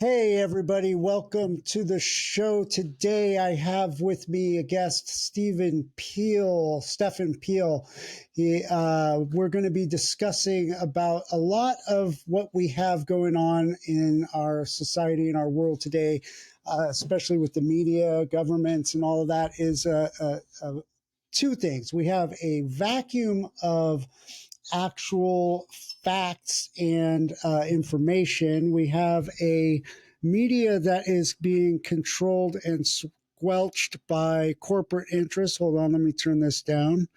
Hey, everybody. Welcome to the show. Today, I have with me a guest, Stephan Piel. We're going to be discussing about a lot of what we have going on in our society and our world today, especially with the media, governments, and all of that is two things. We have a vacuum of actual facts and information. We have a media that is being controlled and squelched by corporate interests. Hold on, let me turn this down.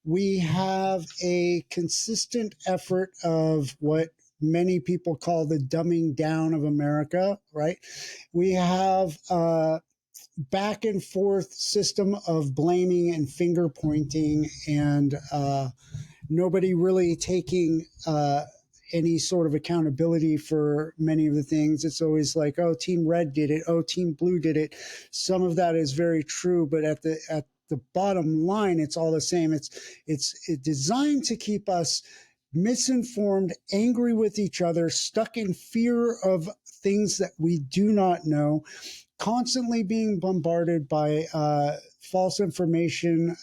We have a consistent effort of what many people call the dumbing down of America, right? We have back and forth system of blaming and finger pointing and nobody really taking any sort of accountability for many of the things. It's always like, oh, Team Red did it. Oh, Team Blue did it. Some of that is very true, but at the bottom line, it's all the same. It's designed to keep us misinformed, angry with each other, stuck in fear of things that we do not know, constantly being bombarded by false information,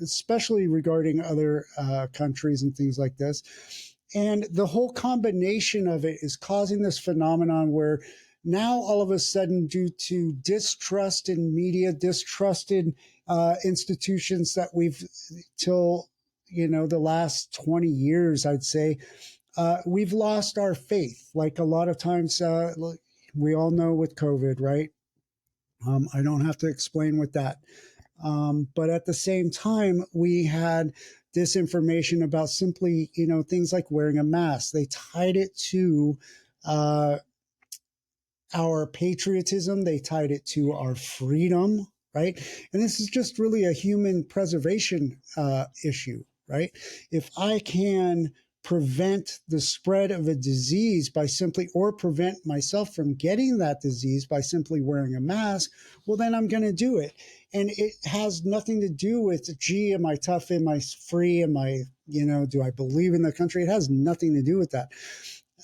especially regarding other countries and things like this. And the whole combination of it is causing this phenomenon where now all of a sudden, due to distrust in media, distrust in institutions that we've till the last 20 years, I'd say, we've lost our faith. Like a lot of times, we all know with COVID, right? I don't have to explain with that. But at the same time, we had disinformation about simply, things like wearing a mask. They tied it to our patriotism. They tied it to our freedom, right? And this is just really a human preservation issue, right? If I can prevent the spread of a disease by simply, or prevent myself from getting that disease by simply wearing a mask, well, then I'm going to do it. And it has nothing to do with, gee, am I tough? Am I free? Am I, do I believe in the country? It has nothing to do with that.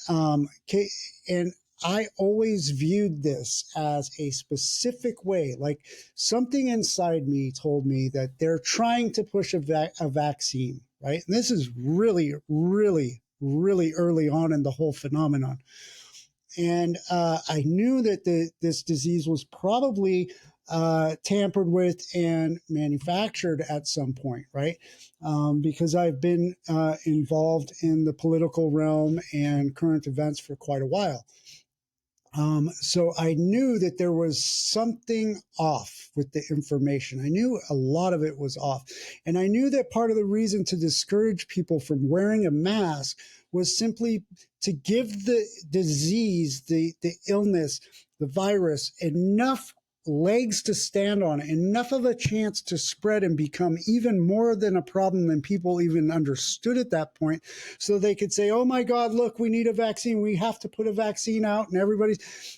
And I always viewed this as a specific way, like something inside me told me that they're trying to push a vaccine, right? And this is really, really, really early on in the whole phenomenon. And I knew that this disease was probably tampered with and manufactured at some point, right? Because I've been involved in the political realm and current events for quite a while. So I knew that there was something off with the information. I knew a lot of it was off. And I knew that part of the reason to discourage people from wearing a mask was simply to give the disease, the illness, the virus, enough legs to stand on, enough of a chance to spread and become even more than a problem than people even understood at that point. So they could say, oh my God, look, we need a vaccine. We have to put a vaccine out, and everybody's,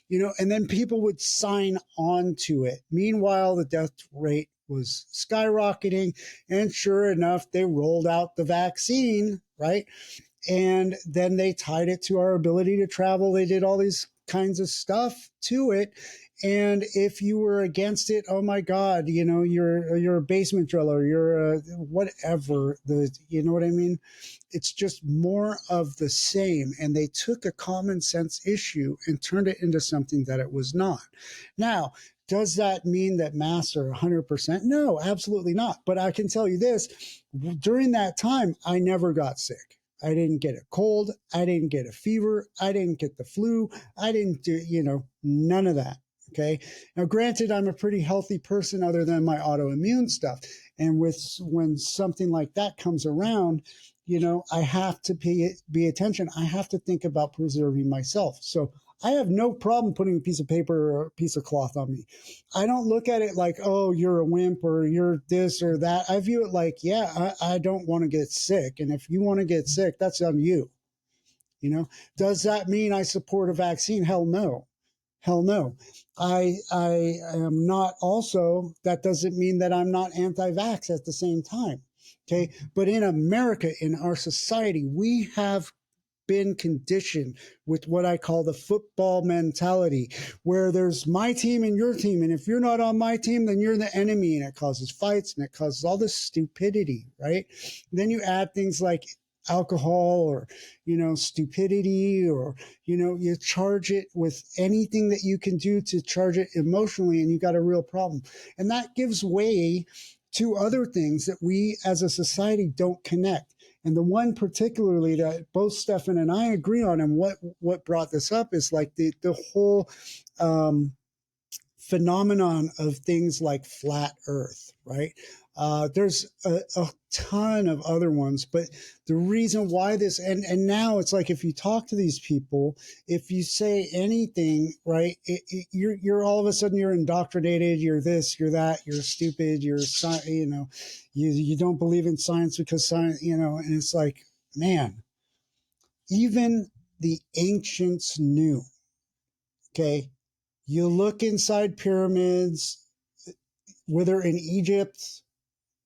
and then people would sign on to it. Meanwhile, the death rate was skyrocketing. And sure enough, they rolled out the vaccine, right? And then they tied it to our ability to travel. They did all these kinds of stuff to it. And if you were against it, oh my God, you're a basement driller, you're a whatever, you know what I mean? It's just more of the same. And they took a common sense issue and turned it into something that it was not. Now, does that mean that masks are 100%? No, absolutely not. But I can tell you this, during that time, I never got sick. I didn't get a cold. I didn't get a fever. I didn't get the flu. I didn't do, none of that. Okay. Now, granted, I'm a pretty healthy person other than my autoimmune stuff. And when something like that comes around, I have to pay attention. I have to think about preserving myself. So I have no problem putting a piece of paper or a piece of cloth on me. I don't look at it like, oh, you're a wimp or you're this or that. I view it like, yeah, I don't want to get sick. And if you want to get sick, that's on you. Does that mean I support a vaccine? Hell no. Hell no. I am not also, that doesn't mean that I'm not anti-vax at the same time. Okay. But in America, in our society, we have been conditioned with what I call the football mentality, where there's my team and your team. And if you're not on my team, then you're the enemy. And it causes fights and it causes all this stupidity, right? And then you add things like alcohol or, stupidity, or, you charge it with anything that you can do to charge it emotionally, and you got a real problem. And that gives way to other things that we as a society don't connect. And the one particularly that both Stephan and I agree on, and what brought this up, is like the whole phenomenon of things like flat Earth, right? There's a ton of other ones, but the reason why this, and now it's like, if you talk to these people, if you say anything, right, you're all of a sudden you're indoctrinated, you're this, you're that, you're stupid, you don't believe in science because science, and it's like, man, even the ancients knew, okay? You look inside pyramids, whether in Egypt,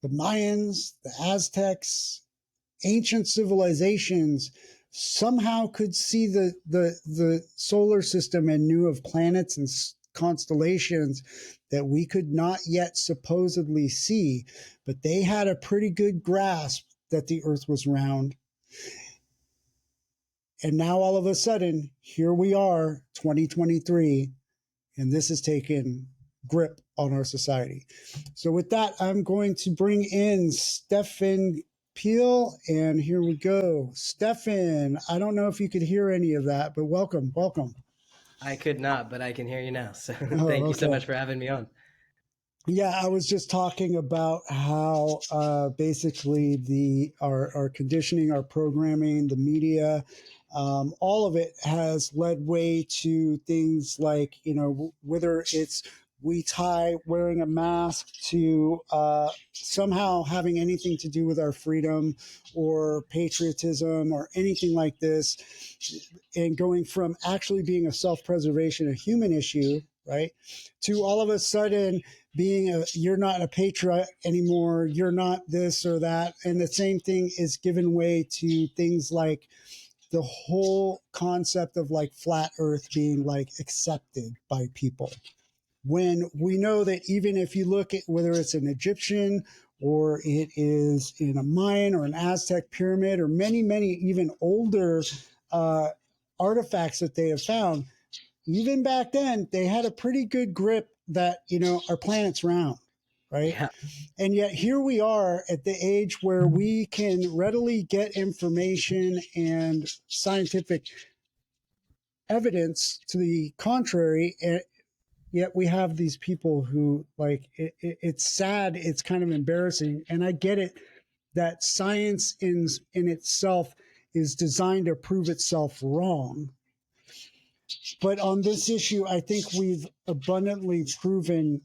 the Mayans, the Aztecs, ancient civilizations somehow could see the solar system and knew of planets and constellations that we could not yet supposedly see, but they had a pretty good grasp that the Earth was round. And now all of a sudden, here we are, 2023, and this has taken grip on our society. So with that, I'm going to bring in Stephan Piel, and here we go. Stephan, I don't know if you could hear any of that, but welcome. I could not, but I can hear you now. So Oh, thank you so okay. much for having me on. Yeah, I was just talking about how basically our conditioning, our programming, the media, all of it has led way to things like, whether it's we tie wearing a mask to somehow having anything to do with our freedom or patriotism or anything like this, and going from actually being a self-preservation, a human issue, right, to all of a sudden being you're not a patriot anymore, you're not this or that. And the same thing is given way to things like the whole concept of like flat earth being like accepted by people, when we know that even if you look at whether it's an Egyptian or it is in a Mayan or an Aztec pyramid or many even older uh, artifacts that they have found, even back then, they had a pretty good grip that, our planet's round, right? Yeah. And yet here we are at the age where we can readily get information and scientific evidence to the contrary. And yet we have these people who like, it's sad. It's kind of embarrassing. And I get it that science in itself is designed to prove itself wrong. But on this issue, I think we've abundantly proven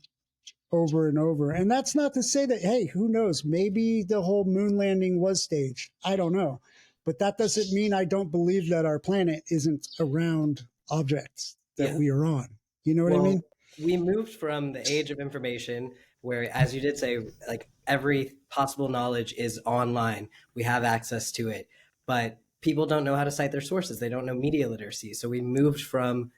over and over. And that's not to say that, hey, who knows? Maybe the whole moon landing was staged. I don't know. But that doesn't mean I don't believe that our planet isn't a round object that Yeah. we are on. You know what I Well, mean? we moved from the age of information where, as you did say, like every possible knowledge is online. We have access to it, but people don't know how to cite their sources. They don't know media literacy. So we moved from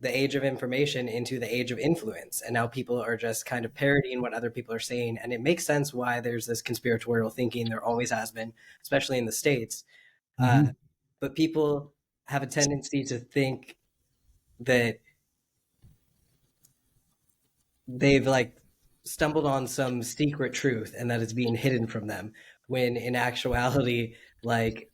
the age of information into the age of influence. And now people are just kind of parodying what other people are saying. And it makes sense why there's this conspiratorial thinking. There always has been, especially in the States. Mm-hmm. But people have a tendency to think that they've like stumbled on some secret truth and that it's being hidden from them, when in actuality, like,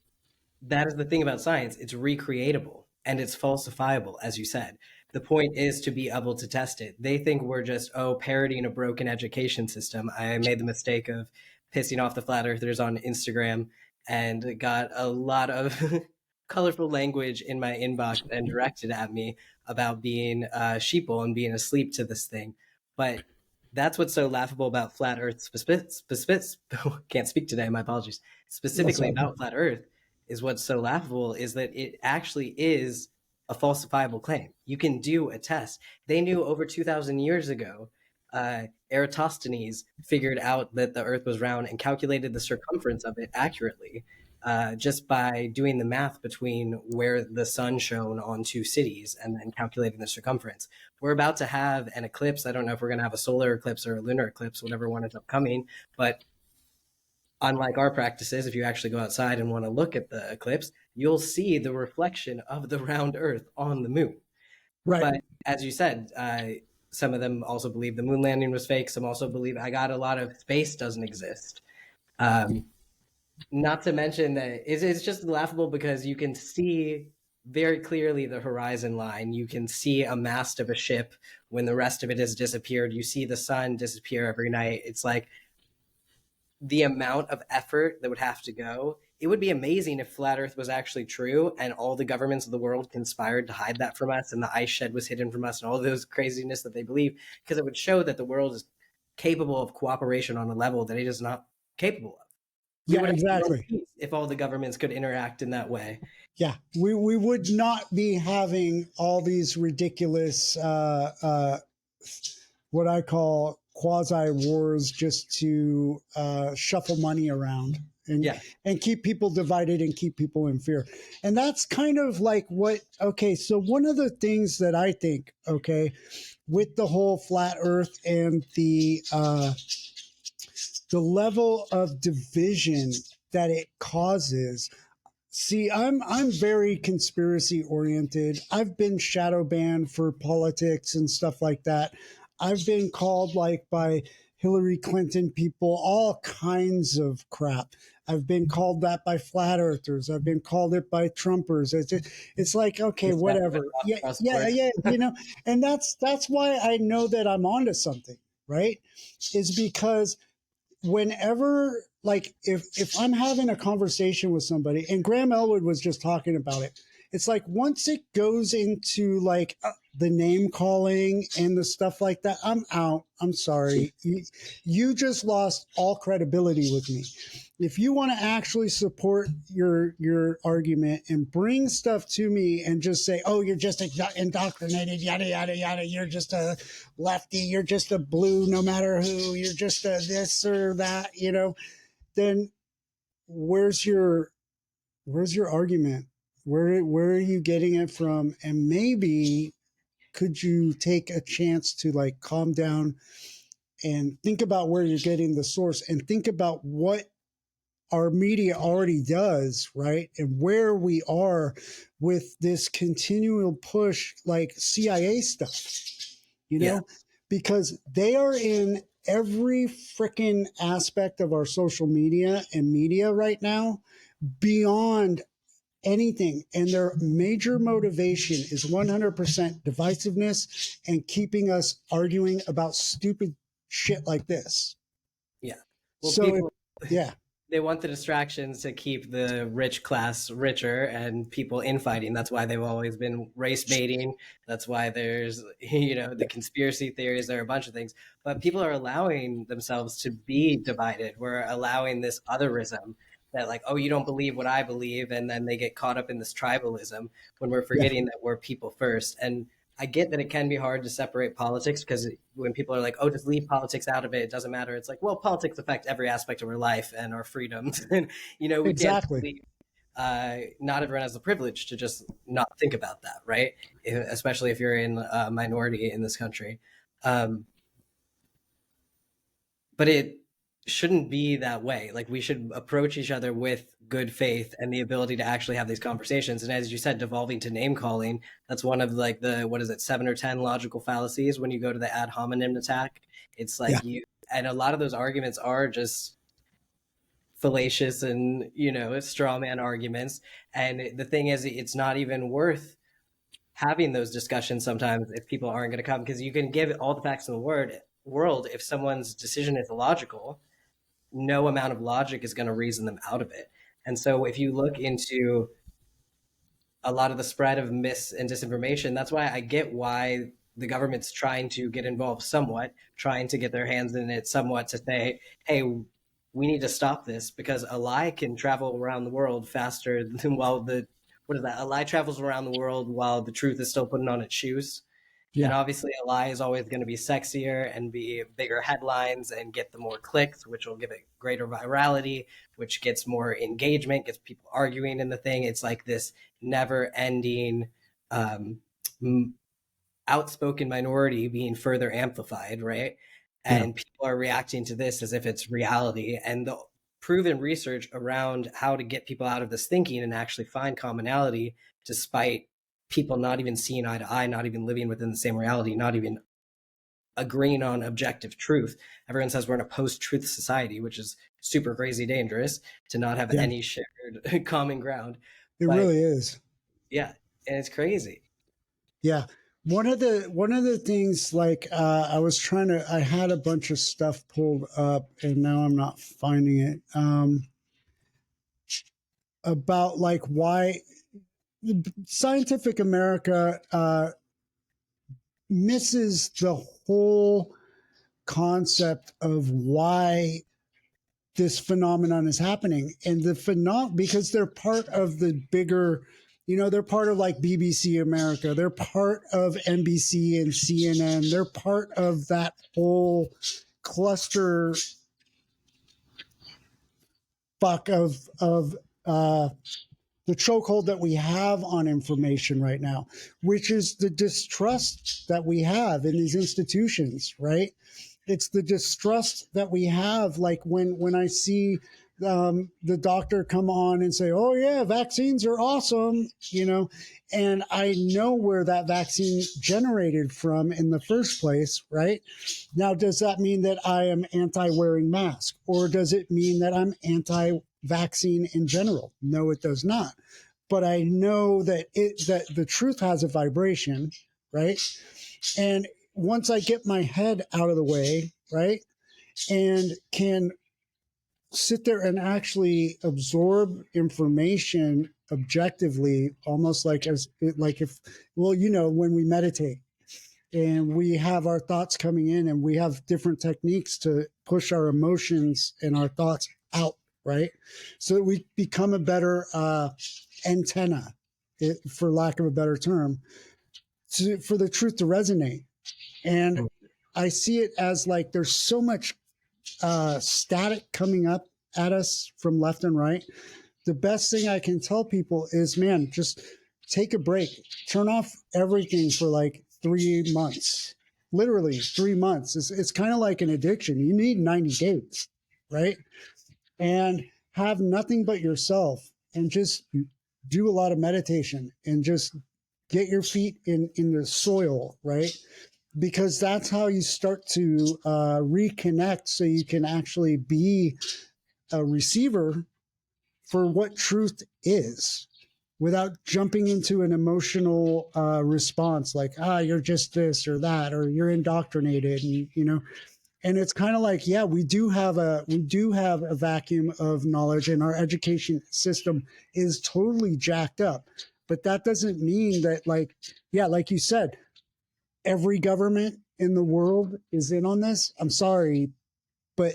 that is the thing about science. It's recreatable and it's falsifiable, as you said. The point is to be able to test it. They think we're just, parodying a broken education system. I made the mistake of pissing off the flat earthers on Instagram and got a lot of colorful language in my inbox and directed at me about being sheeple and being asleep to this thing. But that's what's so laughable about flat earth can't speak today, my apologies, That's specifically all good. about flat earth, is what's so laughable is that it actually is a falsifiable claim. You can do a test. They knew over 2,000 years ago, Eratosthenes figured out that the earth was round and calculated the circumference of it accurately. just by doing the math between where the sun shone on two cities and then calculating the circumference. We're about to have an eclipse. I don't know if we're going to have a solar eclipse or a lunar eclipse, whatever one ends up coming. But unlike our practices, if you actually go outside and want to look at the eclipse, you'll see the reflection of the round Earth on the moon. Right. But as you said, some of them also believe the moon landing was fake. Some also believe I got a lot of space doesn't exist. Um, Not to mention that it's just laughable because you can see very clearly the horizon line. You can see a mast of a ship when the rest of it has disappeared. You see the sun disappear every night. It's like the amount of effort that would have to go. It would be amazing if flat Earth was actually true and all the governments of the world conspired to hide that from us and the ice shed was hidden from us and all those craziness that they believe, because it would show that the world is capable of cooperation on a level that it is not capable of. We Yeah, would have world exactly. peace if all the governments could interact in that way. Yeah, we would not be having all these ridiculous what I call quasi wars just to shuffle money around and Yeah, and keep people divided and keep people in fear. And that's kind of like what okay, so one of the things that I think, okay, with the whole flat earth and the level of division that it causes. See, I'm very conspiracy oriented. I've been shadow banned for politics and stuff like that. I've been called like by Hillary Clinton people all kinds of crap. I've been called that by flat earthers. I've been called it by Trumpers. It's like okay, it's definitely whatever. not Yeah, yeah, trustworthy. yeah. And that's why I know that I'm onto something, right? Is because whenever like if I'm having a conversation with somebody and Graham Elwood was just talking about it, it's like once it goes into like the name calling and the stuff like that, I'm out. I'm sorry. You just lost all credibility with me. If you want to actually support your argument and bring stuff to me and just say, "Oh, you're just indoctrinated, yada yada yada. You're just a lefty. You're just a blue, no matter who. You're just a this or that," then where's your argument? Where are you getting it from? And maybe could you take a chance to like calm down and think about where you're getting the source and think about what our media already does, right? And where we are with this continual push, like CIA stuff, you Yeah, know, because they are in every freaking aspect of our social media and media right now beyond anything. And their major motivation is 100% divisiveness and keeping us arguing about stupid shit like this. yeah. Well, So, people yeah, they want the distractions to keep the rich class richer and people infighting. That's why they've always been race baiting. That's why there's, the conspiracy theories. There are a bunch of things, but people are allowing themselves to be divided. We're allowing this otherism that like, oh, you don't believe what I believe. And then they get caught up in this tribalism when we're yeah, forgetting that we're people first. And I get that it can be hard to separate politics because when people are like, "Oh, just leave politics out of it; it doesn't matter." It's like, well, politics affect every aspect of our life and our freedoms, and we can't exactly. leave. Not everyone has the privilege to just not think about that, right? Especially if you're in a minority in this country. Um, but it shouldn't be that way. Like we should approach each other with good faith and the ability to actually have these conversations. And as you said, devolving to name calling, that's one of like the, what is it, 7 or 10 logical fallacies when you go to the ad hominem attack. It's Yeah, like and a lot of those arguments are just fallacious and, straw man arguments. And the thing is, it's not even worth having those discussions sometimes if people aren't going to come, because you can give all the facts in the world. If someone's decision is illogical, no amount of logic is going to reason them out of it. And so if you look into a lot of the spread of mis and disinformation, that's why I get why the government's trying to get involved somewhat, trying to get their hands in it somewhat to say, hey, we need to stop this, because a lie can travel around the world faster than, while the what is that? A lie travels around the world while the truth is still putting on its shoes. And Yeah. obviously, a lie is always going to be sexier and be bigger headlines and get the more clicks, which will give it greater virality, which gets more engagement, gets people arguing in the thing. It's like this never ending um, outspoken minority being further amplified, right? Yeah. And people are reacting to this as if it's reality. And the proven research around how to get people out of this thinking and actually find commonality, despite people not even seeing eye to eye, not even living within the same reality, not even agreeing on objective truth. Everyone says we're in a post-truth society, which is super crazy dangerous to not have Yeah. any shared common ground. It But really is. yeah, and it's crazy. Yeah. One of the things like I had a bunch of stuff pulled up and now I'm not finding it. About like why Scientific America misses the whole concept of why this phenomenon is happening. And because they're part of the bigger, they're part of like BBC America, they're part of NBC and CNN, they're part of that whole cluster fuck of the chokehold that we have on information right now, which is the distrust that we have in these institutions, right? It's the distrust that we have. Like when I see the doctor come on and say, "Oh yeah, vaccines are awesome," and I know where that vaccine generated from in the first place, right? Now, does that mean that I am anti-wearing mask, or does it mean that I'm anti-vaccine in general? No, it does not. But I know that the truth has a vibration, right? And once I get my head out of the way, right, and can sit there and actually absorb information objectively, almost like if, well, when we meditate and we have our thoughts coming in and we have different techniques to push our emotions and our thoughts out, right, so that we become a better antenna, for lack of a better term, for the truth to resonate. And I see it as like there's so much static coming up at us from left and right. The best thing I can tell people is, man, just take a break, turn off everything for like 3 months, literally 3 months. It's kind of like an addiction. You need 90 days, right? And have nothing but yourself and just do a lot of meditation and just get your feet in the soil, right? Because that's how you start to reconnect so you can actually be a receiver for what truth is without jumping into an emotional response like, you're just this or that, or you're indoctrinated. And it's kind of like, yeah, we do have a vacuum of knowledge and our education system is totally jacked up. But that doesn't mean that, like, yeah, like you said, every government in the world is in on this. I'm sorry, but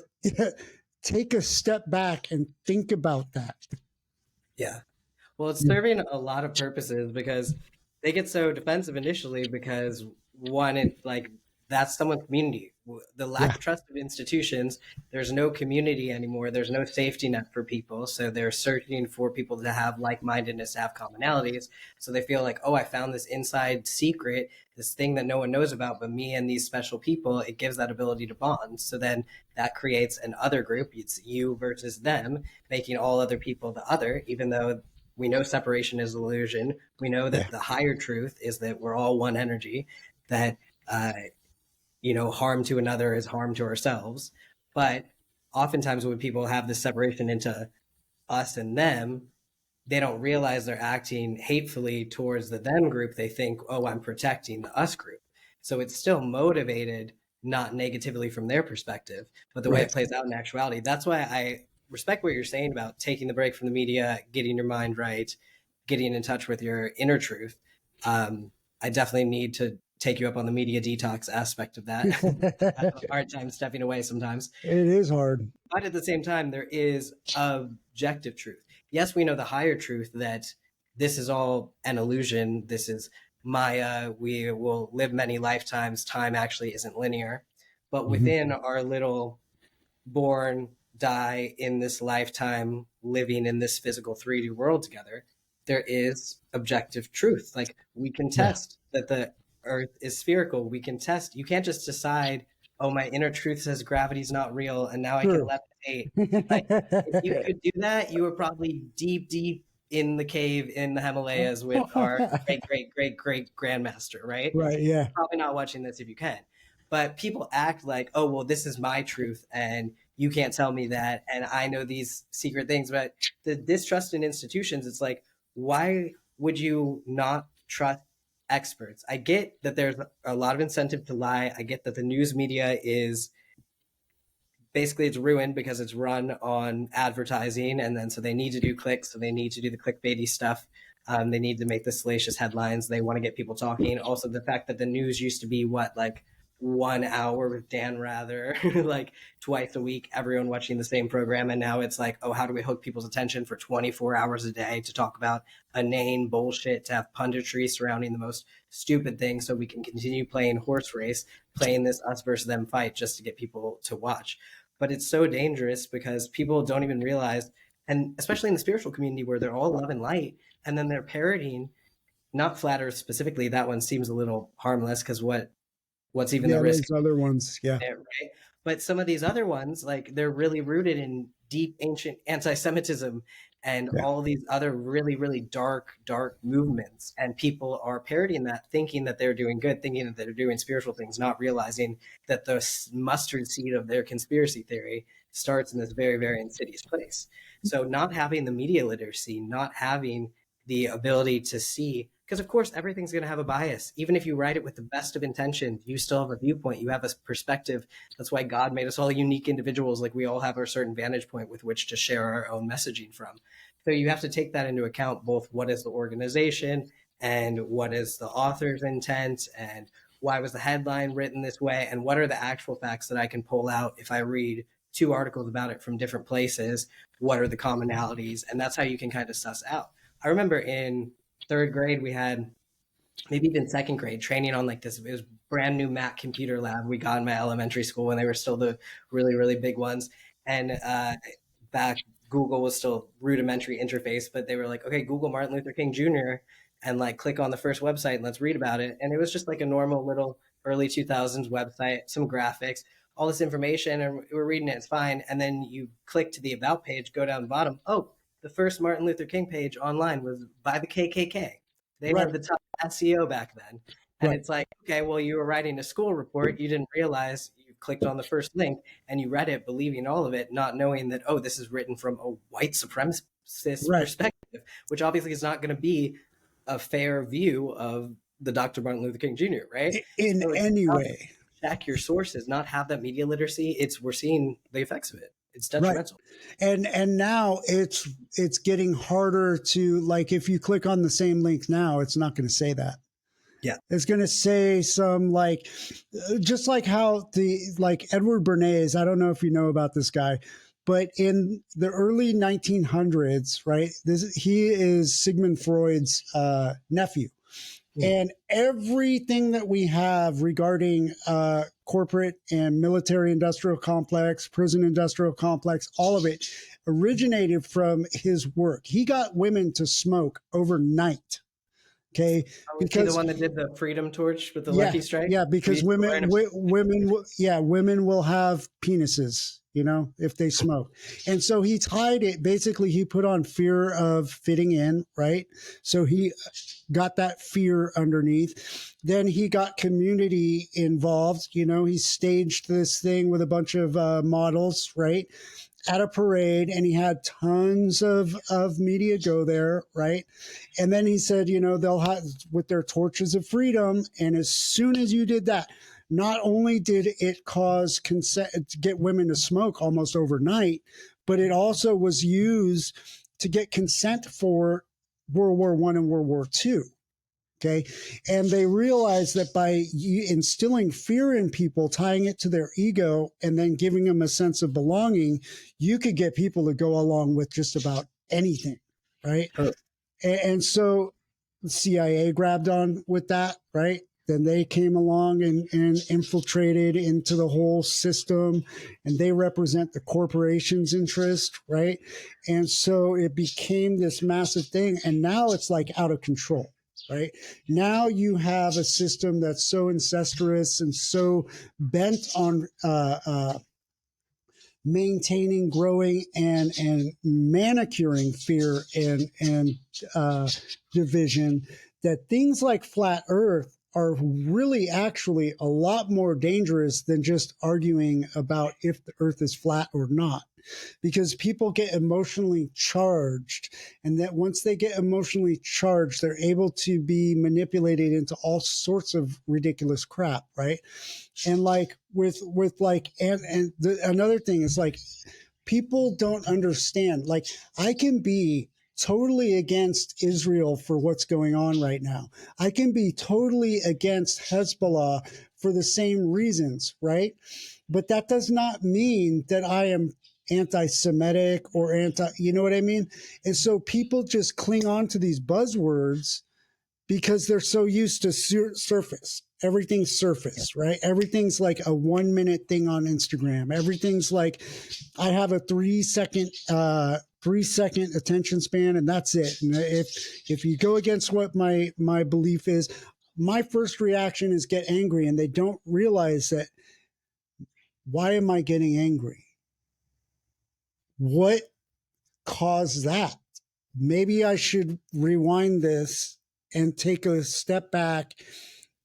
take a step back and think about that. Yeah. Well, it's serving a lot of purposes because they get so defensive initially because one, it like that's someone's community. The lack Yeah. of trust of institutions, there's no community anymore. There's no safety net for people. So they're searching for people to have like-mindedness, to have commonalities. So they feel like, oh, I found this inside secret, this thing that no one knows about, but me and these special people, it gives that ability to bond. So then that creates an other group. It's you versus them, making all other people the other, even though we know separation is an illusion. We know Yeah. that the higher truth is that we're all one energy, that, harm to another is harm to ourselves. But oftentimes when people have this separation into us and them, they don't realize they're acting hatefully towards the them group. They think, oh, I'm protecting the us group. So it's still motivated, not negatively from their perspective, but the way Right. it plays out in actuality. That's why I respect what you're saying about taking the break from the media, getting your mind right, getting in touch with your inner truth. I definitely need to take you up on the media detox aspect of that. I have a It hard time stepping away sometimes. is hard. But at the same time, there is objective truth. Yes, we know the higher truth that this is all an illusion. This is Maya, we will live many lifetimes. Time actually isn't linear. But Mhm. within our little born, die in this lifetime, living in this physical 3D world together, there is objective truth. Like we can Yeah, test that the earth is spherical. We can test. You can't just decide, oh, my inner truth says gravity's not real and now I can true. levitate. Like if you could do that, you were probably deep, deep in the cave in the Himalayas with our great, great, great, great grandmaster, right? Right, yeah. Probably not watching this if you can. But people act like, oh, well, this is my truth and you can't tell me that. And I know these secret things. But the distrust in institutions, it's like, why would you not trust experts? I get that there's a lot of incentive to lie. I get that the news media is basically it's ruined because it's run on advertising, and then so they need to do clicks, so they need to do the clickbaity stuff. They need to make the salacious headlines. They want to get people talking. Also, the fact that the news used to be what, like 1 hour with Dan Rather, like twice a week, everyone watching the same program, and now it's like, oh, how do we hook people's attention for 24 hours a day to talk about inane bullshit, to have punditry surrounding the most stupid things, so we can continue playing horse race, playing this us versus them fight just to get people to watch. But it's so dangerous because people don't even realize, and especially in the spiritual community where they're all love and light, and then they're parroting, not flat earth specifically, that one seems a little harmless because what's even the Yeah, risk those other ones. Yeah. there, right? But some of these other ones, like they're really rooted in deep ancient anti-Semitism and Yeah. all these other really, really dark, dark movements. And people are parodying that, thinking that they're doing good, thinking that they're doing spiritual things, not realizing that the mustard seed of their conspiracy theory starts in this very, very insidious place. So not having the media literacy, not having the ability to see, because of course everything's going to have a bias. Even if you write it with the best of intentions, you still have a viewpoint, you have a perspective. That's why God made us all unique individuals. Like we all have our certain vantage point with which to share our own messaging from. So you have to take that into account, both what is the organization and what is the author's intent, and why was the headline written this way, and what are the actual facts that I can pull out if I read two articles about it from different places. What are the commonalities? And that's how you can kind of suss out. I remember in third grade, we had, maybe even second grade, training on like this. It was brand new Mac computer lab we got in my elementary school when they were still the really, really big ones. And back, Google was still rudimentary interface, but they were like, okay, Google Martin Luther King Jr. and like click on the first website and let's read about it. And it was just like a normal little early 2000s website, some graphics, all this information, and we're reading it, it's fine. And then you click to the about page, go down the bottom. Oh, the first Martin Luther King page online was by the KKK. They Right. had the top SEO back then. And Right. it's like, okay, well, you were writing a school report. You didn't realize you clicked on the first link and you read it, believing all of it, not knowing that, oh, this is written from a white supremacist Right. perspective, which obviously is not going to be a fair view of the Dr. Martin Luther King Jr., right? In So it's any not way. check your sources, not have that media literacy. We're seeing the effects of it. It's Right. detrimental. And now it's getting harder to, like, if you click on the same link now, it's not going to say that. Yeah. It's going to say some, like, just like how like Edward Bernays, I don't know if you know about this guy, but in the early 1900s, right? He is Sigmund Freud's nephew. And everything that we have regarding corporate and military industrial complex, prison industrial complex, all of it originated from his work. He got women to smoke overnight. Okay, Oh, was he the because one that did the Freedom Torch with the yeah, Lucky Strike? yeah, We because used to learn women will have penises, if they smoke. And so he tied it, basically he put on fear of fitting in, right? So he got that fear underneath. Then he got community involved. He staged this thing with a bunch of models, right? At a parade, and he had tons of media go there, right? And then he said, they'll have with their torches of freedom. And as soon as you did that, not only did it cause consent to get women to smoke almost overnight, but it also was used to get consent for World War I and World War II. Okay. And they realized that by instilling fear in people, tying it to their ego, and then giving them a sense of belonging, you could get people to go along with just about anything. Right. Oh, And so CIA grabbed on with that, right? Then they came along and infiltrated into the whole system, and they represent the corporation's interest, right? And so it became this massive thing, and now it's like out of control, right? Now you have a system that's so incestuous and so bent on maintaining, growing, and manicuring fear and division, that things like flat Earth are really actually a lot more dangerous than just arguing about if the Earth is flat or not, because people get emotionally charged, and that once they get emotionally charged, they're able to be manipulated into all sorts of ridiculous crap, right? And like with like another thing is like, people don't understand, like, I can be totally against Israel for what's going on right now. I can be totally against Hezbollah for the same reasons, right? But that does not mean that I am anti-Semitic or anti, you know what I mean? And so people just cling on to these buzzwords because they're so used to surface. Everything's surface, right? Everything's like a 1 minute thing on Instagram. Everything's like, I have a 3 second attention span, and that's it. And if you go against what my belief is, my first reaction is get angry, and they don't realize that. Why am I getting angry? What caused that? Maybe I should rewind this and take a step back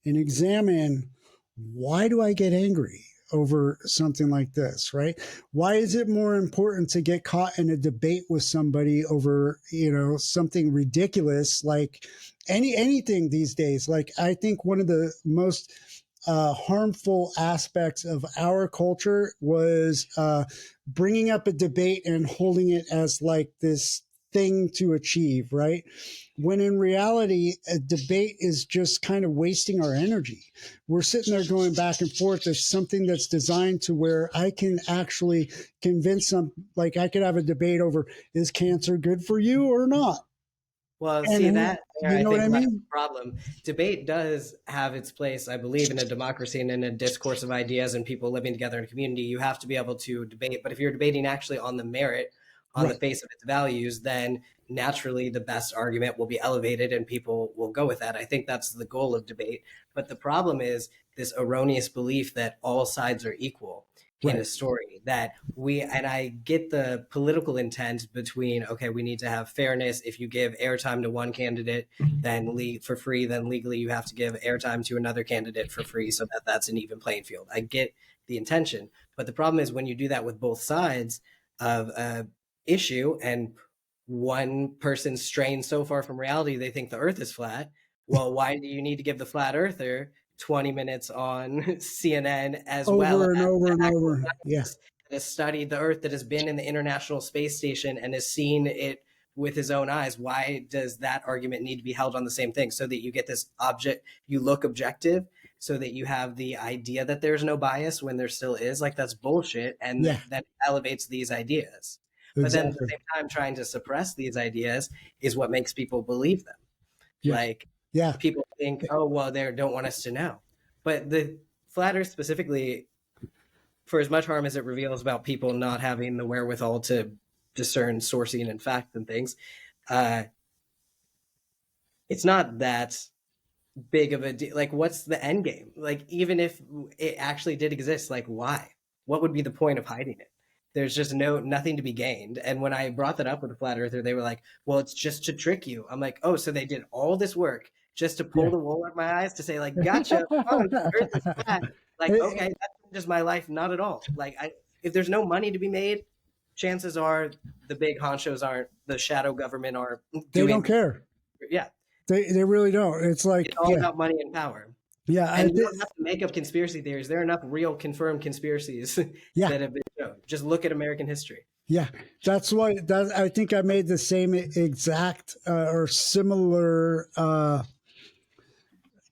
and examine, why do I get angry over something like this, right? Why is it more important to get caught in a debate with somebody over, something ridiculous like anything these days? Like, I think one of the most harmful aspects of our culture was bringing up a debate and holding it as like this thing to achieve, right? When in reality, a debate is just kind of wasting our energy. We're sitting there going back and forth. It's something that's designed to where I can actually convince some, like I could have a debate over, is cancer good for you or not? Well, see And that there, you I know what think I lies mean? the problem. Debate does have its place, I believe, in a democracy and in a discourse of ideas and people living together in a community. You have to be able to debate, but if you're debating actually on the merit, on the Right. face of its values, then naturally the best argument will be elevated and people will go with that. I think that's the goal of debate. But the problem is this erroneous belief that all sides are equal in a Right. story, that and I get the political intent between, okay, we need to have fairness. If you give airtime to one candidate then for free, then legally you have to give airtime to another candidate for free, so that that's an even playing field. I get the intention, but the problem is when you do that with both sides of a issue and one person strains so far from reality they think the earth is flat. Well, why do you need to give the flat earther 20 minutes on CNN as well as Over and over the and actual over. Yeah. scientist that has studied the Earth, that has been in the International Space Station and has seen it with his own eyes? Why does that argument need to be held on the same thing? So that you get this object, you look objective, so that you have the idea that there's no bias when there still is. Like, that's bullshit, and Yeah. that elevates these ideas. But then at the Exactly. same time, trying to suppress these ideas is what makes people believe them. Yeah. Like, Yeah. people think, oh, well, they don't want us to know. But the flat Earth specifically, for as much harm as it reveals about people not having the wherewithal to discern sourcing and fact and things, uh, it's not that big of a deal. Like, what's the end game? Like, even if it actually did exist, like, why? What would be the point of hiding it? There's just nothing to be gained. And when I brought that up with a flat earther, they were like, well, it's just to trick you. I'm like, oh, so they did all this work just to pull Yeah. the wool over my eyes to say, like, gotcha, oh, the earth is flat. Like, okay, that's just my life. Not at all. Like, if there's no money to be made, chances are the big honchos aren't, the shadow government aren't They don't doing, care. yeah, They really don't. It's like, it's all yeah. about money and power. Yeah. And you don't have to make up conspiracy theories. There are enough real confirmed conspiracies Yeah. that have been shown. Just look at American history. Yeah. That's why I think I made the same exact or similar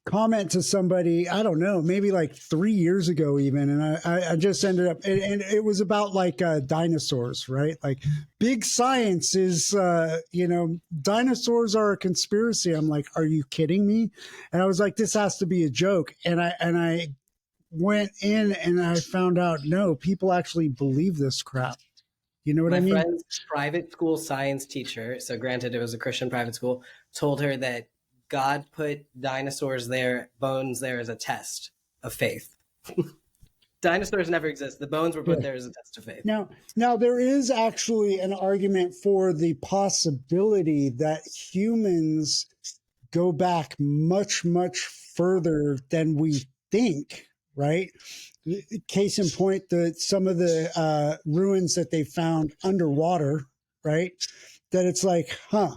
comment to somebody, I don't know, maybe like 3 years ago even, and I just ended up, and it was about like dinosaurs, right? Like big science is, dinosaurs are a conspiracy. I'm like, are you kidding me? And I was like, this has to be a joke. And I went in and I found out, no, people actually believe this crap. You know what I My mean? friend's private school science teacher, so granted it was a Christian private school, told her that God put dinosaurs there, bones there as a test of faith. Dinosaurs never exist. The bones were put Yeah. there as a test of faith. Now there is actually an argument for the possibility that humans go back much, much further than we think, right? Case in point, some of the ruins that they found underwater, right? That it's like, huh.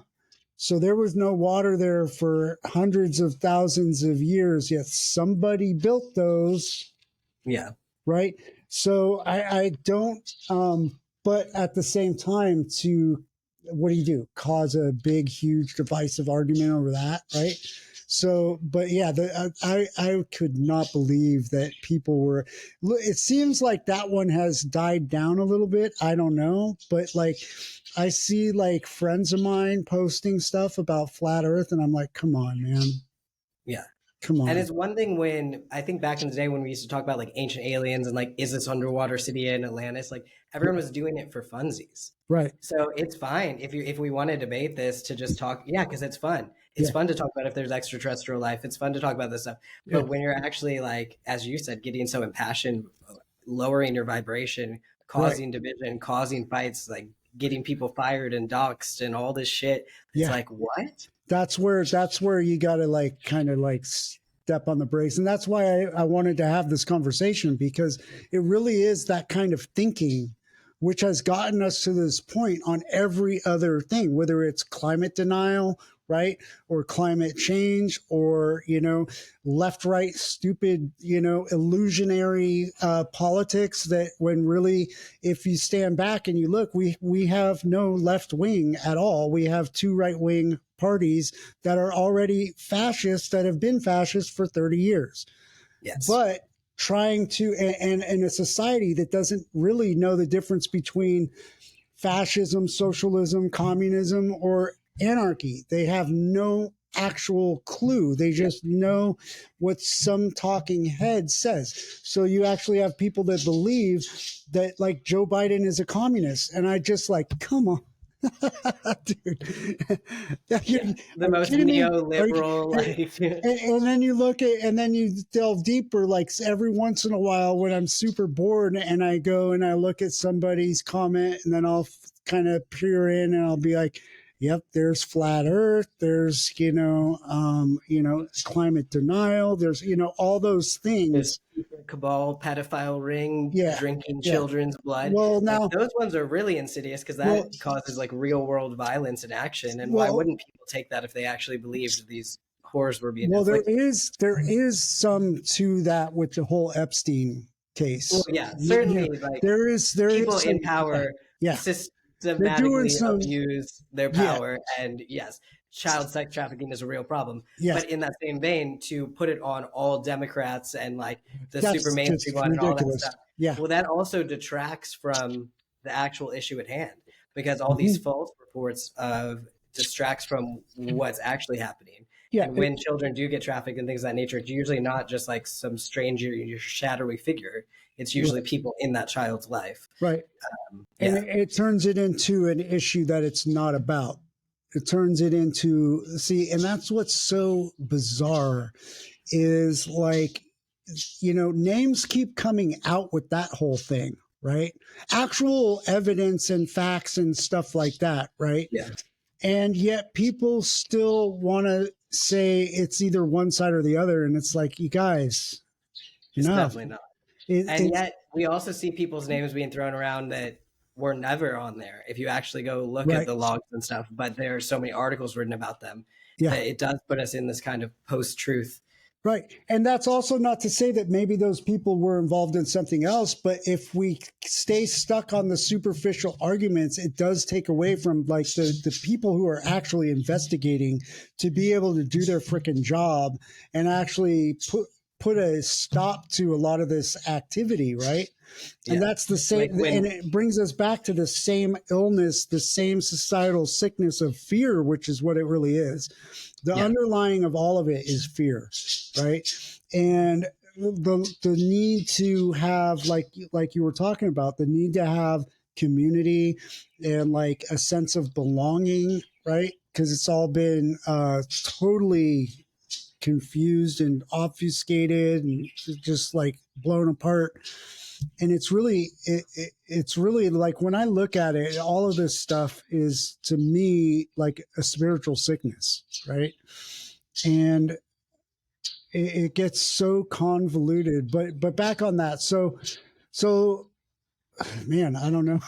So there was no water there for hundreds of thousands of years, yet somebody built those, Yeah. right? So I don't, but at the same time, to what do? Cause a big, huge, divisive argument over that, right? So, but yeah, I could not believe that people were. It seems like that one has died down a little bit. I don't know, but like I see like friends of mine posting stuff about flat Earth, and I'm like, come on, man, Yeah. come And on, it's one thing when I think back in the day when we used to talk about like ancient aliens and like, is this underwater city in Atlantis? Like everyone was doing it for funsies. right? So it's fine if we want to debate this to just talk, yeah, because it's fun. It's Yeah, fun to talk about if there's extraterrestrial life. It's fun to talk about this stuff. yeah, But when you're actually like, as you said, getting so impassioned, lowering your vibration, right. causing division, causing fights, like getting people fired and doxxed and all this shit, it's Yeah, like, what? that's where you got to like kind of like step on the brakes, and that's why I wanted to have this conversation, because it really is that kind of thinking which has gotten us to this point on every other thing, whether it's climate denial, right, or climate change, or left right stupid illusionary politics, that when really, if you stand back and you look, we have no left wing at all. We have two right wing parties that are already fascist, that have been fascist for 30 years, Yes. but trying to, and a society that doesn't really know the difference between fascism, socialism, communism, or anarchy. They have no actual clue. They just know what some talking head says. So you actually have people that believe that like Joe Biden is a communist. And I just like, come on. Dude, are Yeah. The you most kidding me? neoliberal, like, And then you look at, and then you delve deeper. Like every once in a while, when I'm super bored, and I go and I look at somebody's comment, and then I'll kind of peer in, and I'll be like, "Yep, there's flat Earth. There's climate denial. There's all those this things." cabal pedophile ring Yeah, drinking yeah. children's blood. Well, Like now, those ones are really insidious because well, that causes like real world violence and action. And why well, wouldn't people take that if they actually believed these horrors were being well. There inflicted? is some to that with the whole Epstein Well, case. yeah, certainly like There is people in some. Yeah, power yeah. They're doing systematically some. abuse their Yeah, power. And yes, child sex trafficking is a real problem. yeah. But in that same vein, to put it on all Democrats and like the super That's mainstream just one and all that ridiculous. stuff, Yeah. well, that also detracts from the actual issue at hand because all these Mhm. false reports of distracts from what's actually happening. Yeah. And when children do get trafficked and things of that nature, it's usually not just like some stranger, shadowy figure. It's usually Right. people in that child's life. Right. And Yeah. it turns it into an issue that it's not about. It turns it into, see, and that's what's so bizarre is like, names keep coming out with that whole thing, right? Actual evidence and facts and stuff like that, right? Yeah. And yet people still want to say it's either one side or the other. And it's like, you guys, It's enough. definitely not. And It's yet we also see people's names being thrown around that were never on there. If you actually go look at right. the logs and stuff, but there are so many articles written about them Yeah. that it does put us in this kind of post-truth Right. And that's also not to say that maybe those people were involved in something else, but if we stay stuck on the superficial arguments, it does take away from like the people who are actually investigating to be able to do their freaking job and actually put a stop to a lot of this activity, right? And Yeah. that's the Like same, and when, it brings us back to the same illness, the same societal sickness of fear, which is what it really is. The yeah, underlying of all of it is fear, right? And the need to have like you were talking about, the need to have community and like a sense of belonging, right? Because it's all been totally confused and obfuscated and just like blown apart. And it's really like when I look at it, all of this stuff is to me like a spiritual sickness, right? And it gets so convoluted. But back on that, so man, I don't know.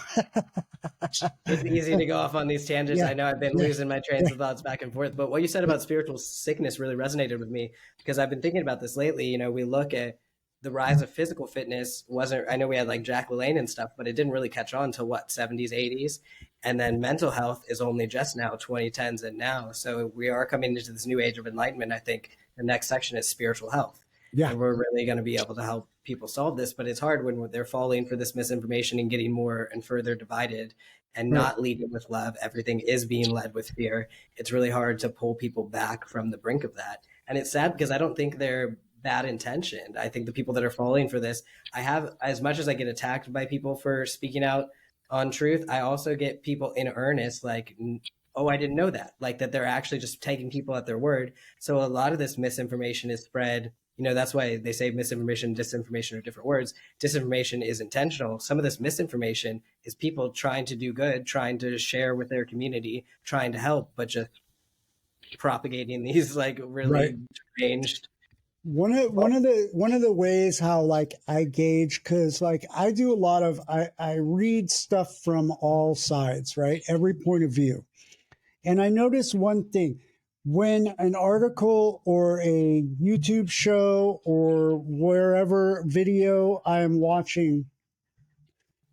it's easy to go off on these tangents. Yeah, I know I've been yeah, losing my trains yeah, of thoughts back and forth, but what you said about spiritual sickness really resonated with me because I've been thinking about this lately. You know, we look at the rise of physical fitness wasn't, I know we had like Jack LaLanne and stuff, but it didn't really catch on until what, 70s, 80s. And then mental health is only just now, 2010s and now. So we are coming into this new age of enlightenment. I think the next section is spiritual health. yeah, And we're really going to be able to help people solve this, but it's hard when they're falling for this misinformation and getting more and further divided and right, not leading with love. Everything is being led with fear. It's really hard to pull people back from the brink of that. And it's sad because I don't think they're bad intentioned. I think the people that are falling for this, I have, as much as I get attacked by people for speaking out on truth, I also get people in earnest like, oh, I didn't know that. Like that they're actually just taking people at their word. So a lot of this misinformation is spread. You know, that's why they say misinformation, disinformation are different words. Disinformation is intentional. Some of this misinformation is people trying to do good, trying to share with their community, trying to help, but just propagating these like right. really deranged. One of the ways how like I gauge, because like I do a lot of I read stuff from all sides, right? Every point of view. And I noticed one thing: when an article or a YouTube show or wherever video I am watching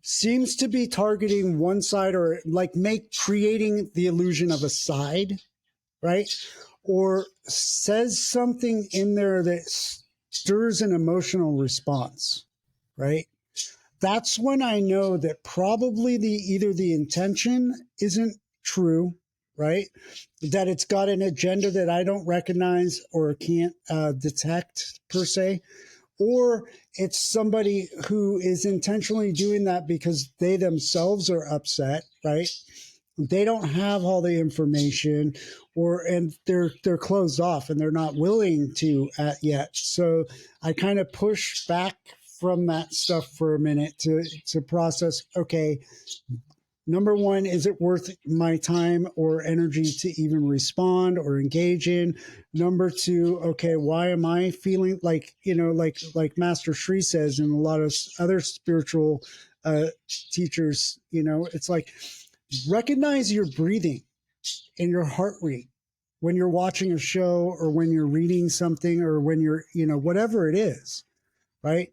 seems to be targeting one side or like make creating the illusion of a side, right? Or says something in there that stirs an emotional response, right? That's when I know that probably the either the intention isn't true, right? That it's got an agenda that I don't recognize or can't detect per se, or it's somebody who is intentionally doing that because they themselves are upset, right? They don't have all the information, or and they're closed off and they're not willing to yet. So I kind of push back from that stuff for a minute to process, okay, number one, is it worth my time or energy to even respond or engage in? Number two, okay, why am I feeling like, like Master Shri says, and a lot of other spiritual uh, teachers, it's like recognize your breathing and your heart rate when you're watching a show or when you're reading something or when you're, whatever it is, right?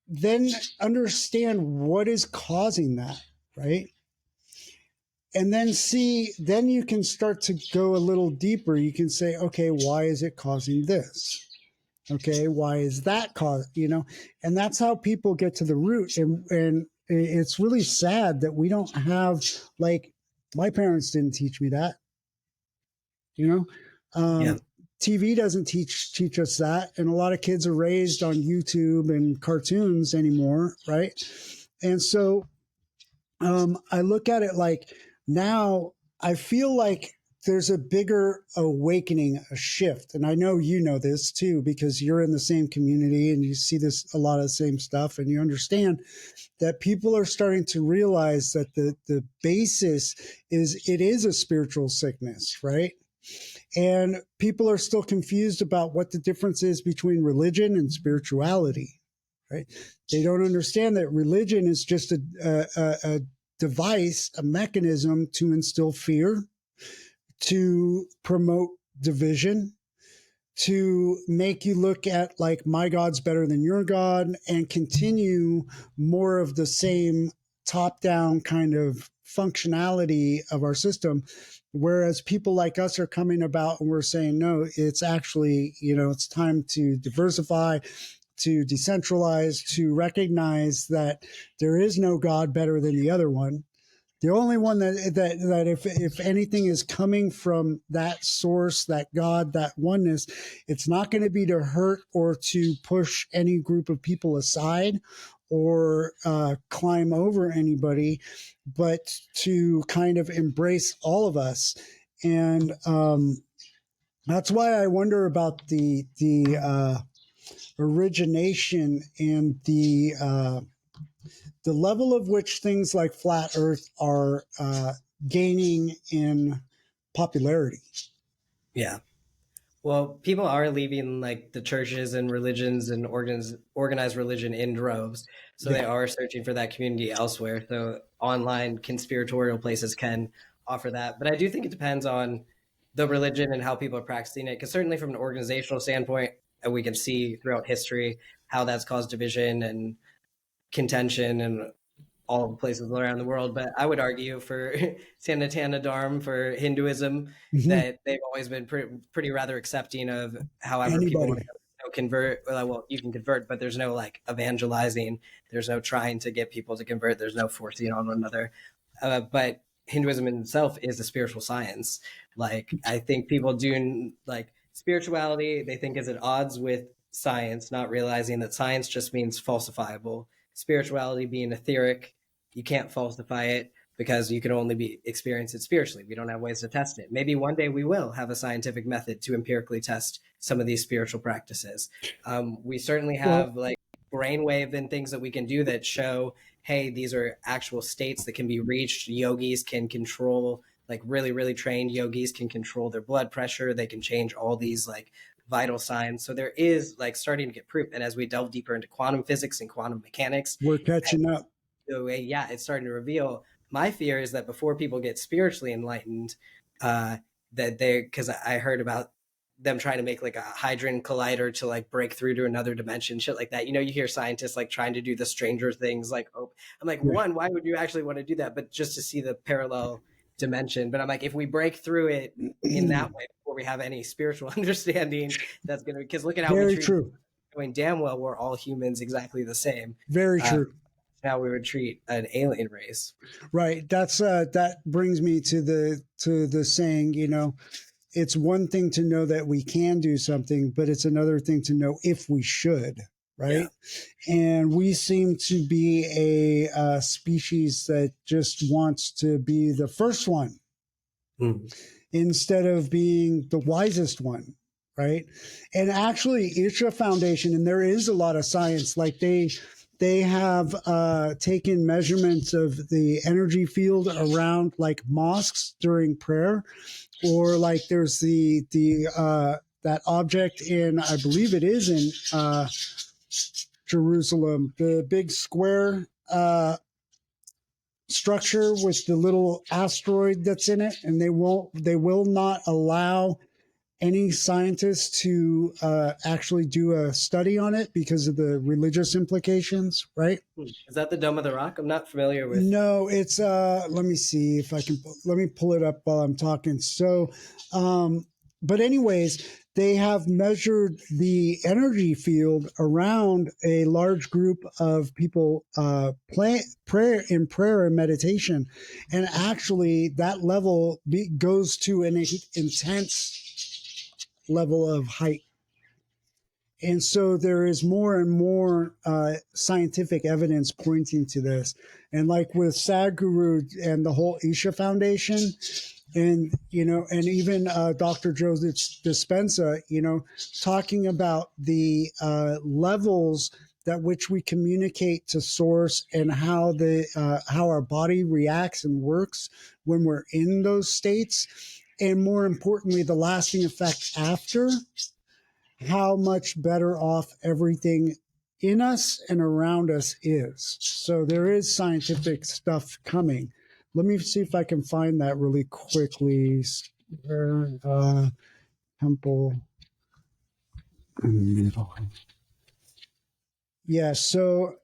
Then understand what is causing that, right? And then you can start to go a little deeper. You can say, okay, why is it causing this? Okay, why is that cause, and that's how people get to the root. And it's really sad that we don't have, like, my parents didn't teach me that, you know. Yeah. TV doesn't teach us that, and a lot of kids are raised on YouTube and cartoons anymore, right? And so I look at it like now I feel like there's a bigger awakening, a shift. And I know you know this too, because you're in the same community and you see this a lot of the same stuff, and you understand that people are starting to realize that the basis is it is a spiritual sickness, right? And people are still confused about what the difference is between religion and spirituality, right? They don't understand that religion is just a device, a mechanism to instill fear, to promote division, to make you look at like my God's better than your God and continue more of the same top down kind of functionality of our system. Whereas people like us are coming about and we're saying, no, it's actually, it's time to diversify, to decentralize, to recognize that there is no God better than the other one. The only one that if anything is coming from that source, that God, that oneness, it's not going to be to hurt or to push any group of people aside or climb over anybody, but to kind of embrace all of us. And that's why I wonder about the origination and the level of which things like flat Earth are gaining in popularity. Yeah. Well, people are leaving like the churches and religions and organized religion in droves. So Yeah. they are searching for that community elsewhere. So online conspiratorial places can offer that. But I do think it depends on the religion and how people are practicing it. Because certainly from an organizational standpoint, we can see throughout history how that's caused division and contention and all the places around the world. But I would argue for Sanatana Dharma, for Hinduism, Mm-hmm. that they've always been pretty rather accepting of however people want Anybody. to convert. Well, you can convert, but there's no like evangelizing. There's no trying to get people to convert. There's no forcing on one another. But Hinduism in itself is a spiritual science. Like I think people do like spirituality, they think is at odds with science, not realizing that science just means falsifiable. Spirituality being etheric, you can't falsify it because you can only be experience it spiritually. We don't have ways to test it. Maybe one day we will have a scientific method to empirically test some of these spiritual practices. We certainly Well, have like brainwave and things that we can do that show, hey, these are actual states that can be reached. Yogis can control, like really, really trained yogis can control their blood pressure. They can change all these like vital signs. So there is like starting to get proof. And as we delve deeper into quantum physics and quantum mechanics, we're catching up. the way, yeah, it's starting to reveal. My fear is that before people get spiritually enlightened, that they, because I heard about them trying to make like a hadron collider to like break through to another dimension, shit like that. You know, you hear scientists like trying to do the stranger things, like, oh, I'm like, Yeah. one, why would you actually want to do that? But just to see the parallel dimension. But I'm like, if we break through it in that way before we have any spiritual understanding, that's gonna, because look at how we Very treat, true. knowing damn well we're all humans exactly the same. Very Uh, true. how we would treat an alien race. Right. That's that brings me to the saying, it's one thing to know that we can do something, but it's another thing to know if we should, Yeah. right? And we seem to be a species that just wants to be the first one instead of being the wisest one, right? And actually, Isha Foundation, and there is a lot of science, like they have taken measurements of the energy field around like mosques during prayer, or like there's the that object in, I believe it is in Jerusalem, the big square structure with the little asteroid that's in it, and they will not allow any scientists to actually do a study on it because of the religious implications, right? Is that the Dome of the Rock? I'm not familiar with. No, it's let me see if I can, let me pull it up while I'm talking. So but anyways, they have measured the energy field around a large group of people prayer and meditation, and actually that level goes to an intense level of height. And so there is more and more scientific evidence pointing to this. And like with Sadhguru and the whole Isha Foundation, and and even Dr. Joe Dispenza, talking about the levels that which we communicate to source, and how our body reacts and works when we're in those states, and more importantly, the lasting effect after, how much better off everything in us and around us is. So there is scientific stuff coming. Let me see if I can find that really quickly. Temple Middle. Yeah, so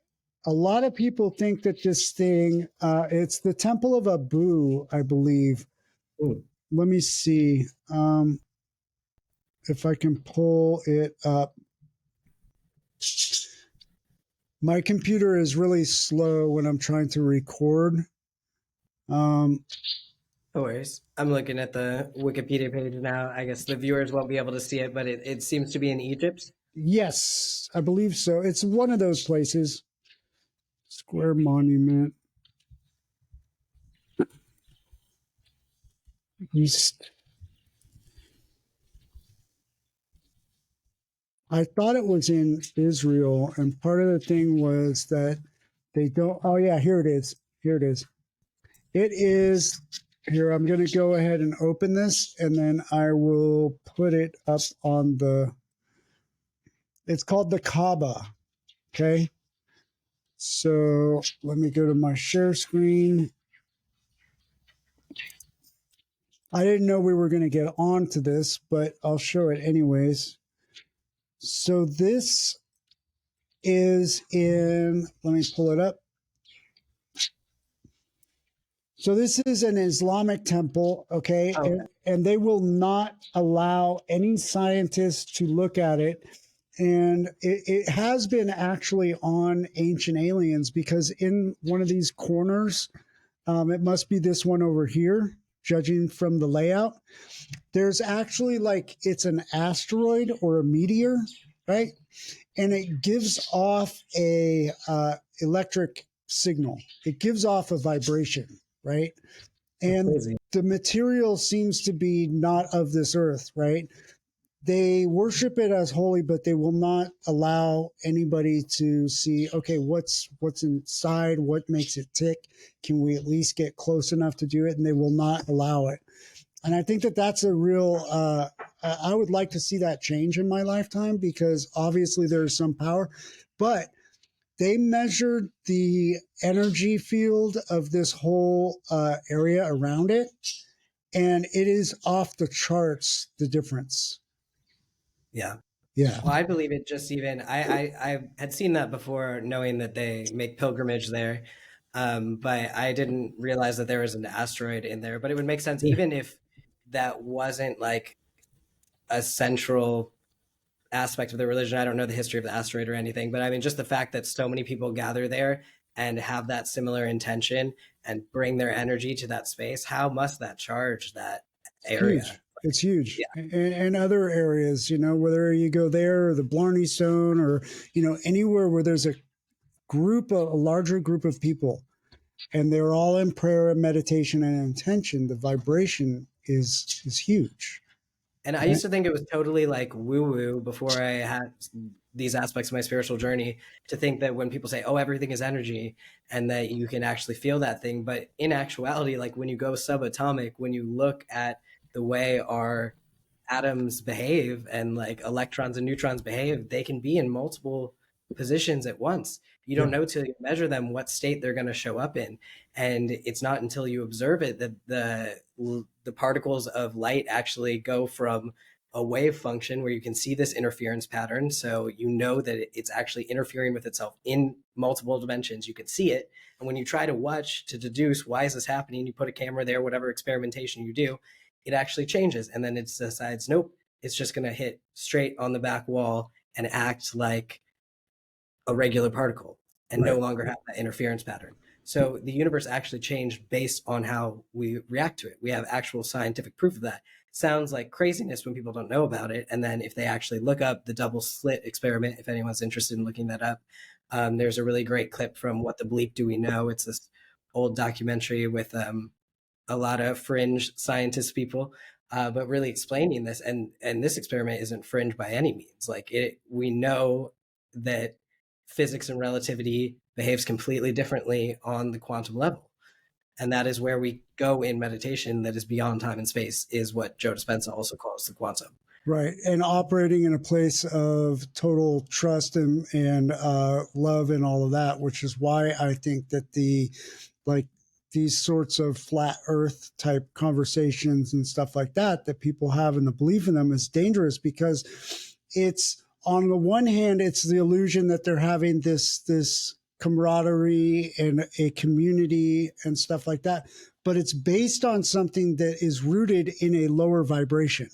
a lot of people think that this thing, it's the Temple of Abu, I believe. Mm. Let me see if I can pull it up. My computer is really slow when I'm trying to record. Um, No worries. I'm looking at the Wikipedia page now. I guess the viewers won't be able to see it, but it seems to be in Egypt. yes, I believe so. It's one of those places. Square Monument. East. I thought it was in Israel, and part of the thing was that they don't. Oh yeah, here it is. Here it is. It is here. I'm going to go ahead and open this, and then I will put it up on the. It's called the Kaaba. Okay. So let me go to my share screen. I didn't know we were going to get onto this, but I'll show it anyways. So this is in, let me pull it up. So this is an Islamic temple, okay? Oh, And they will not allow any scientists to look at it. And it has been actually on Ancient Aliens because in one of these corners, it must be this one over here, judging from the layout. There's actually like it's an asteroid or a meteor, right? And it gives off a electric signal. It gives off a vibration, right? that's And crazy. the material seems to be not of this earth, right? They worship it as holy, but they will not allow anybody to see, okay, what's inside, what makes it tick. Can we at least get close enough to do it? And they will not allow it. And I think that that's a real. I would like to see that change in my lifetime because obviously there's some power, but they measured the energy field of this whole area around it, and it is off the charts. The difference. Yeah. Yeah. Well, I believe it just even I had seen that before, knowing that they make pilgrimage there. But I didn't realize that there was an asteroid in there. But it would make sense Yeah. even if that wasn't like a central aspect of the religion. I don't know the history of the asteroid or anything, but I mean just the fact that so many people gather there and have that similar intention and bring their energy to that space, how must that charge that Huge. area? It's huge. Yeah. And other areas, whether you go there or the Blarney Stone or, anywhere where there's a larger group of people and they're all in prayer and meditation and intention, the vibration is huge. And I Right? used to think it was totally like woo woo before I had these aspects of my spiritual journey, to think that when people say, oh, everything is energy and that you can actually feel that thing. But in actuality, like when you go subatomic, when you look at the way our atoms behave and like electrons and neutrons behave, they can be in multiple positions at once. You don't Yeah. know till you measure them what state they're going to show up in, and it's not until you observe it that the particles of light actually go from a wave function where you can see this interference pattern, so you know that it's actually interfering with itself in multiple dimensions. You can see it, and when you try to watch to deduce why is this happening, you put a camera there, whatever experimentation you do, it actually changes, and then it decides, nope, it's just going to hit straight on the back wall and act like a regular particle and no Right. longer have that interference pattern. So the universe actually changed based on how we react to it. We have actual scientific proof of that. Sounds like craziness when people don't know about it. And then if they actually look up the double slit experiment, if anyone's interested in looking that up, there's a really great clip from What the Bleep Do We Know? It's this old documentary with a lot of fringe scientist people, but really explaining this. And this experiment isn't fringe by any means. Like we know that physics and relativity behaves completely differently on the quantum level, and that is where we go in meditation. That is beyond time and space. Is what Joe Dispenza also calls the quantum. Right. And operating in a place of total trust and love and all of that, which is why I think that like these sorts of flat earth type conversations and stuff like that people have and the belief in them is dangerous because it's on the one hand, it's the illusion that they're having this camaraderie and a community and stuff like that, but it's based on something that is rooted in a lower vibration.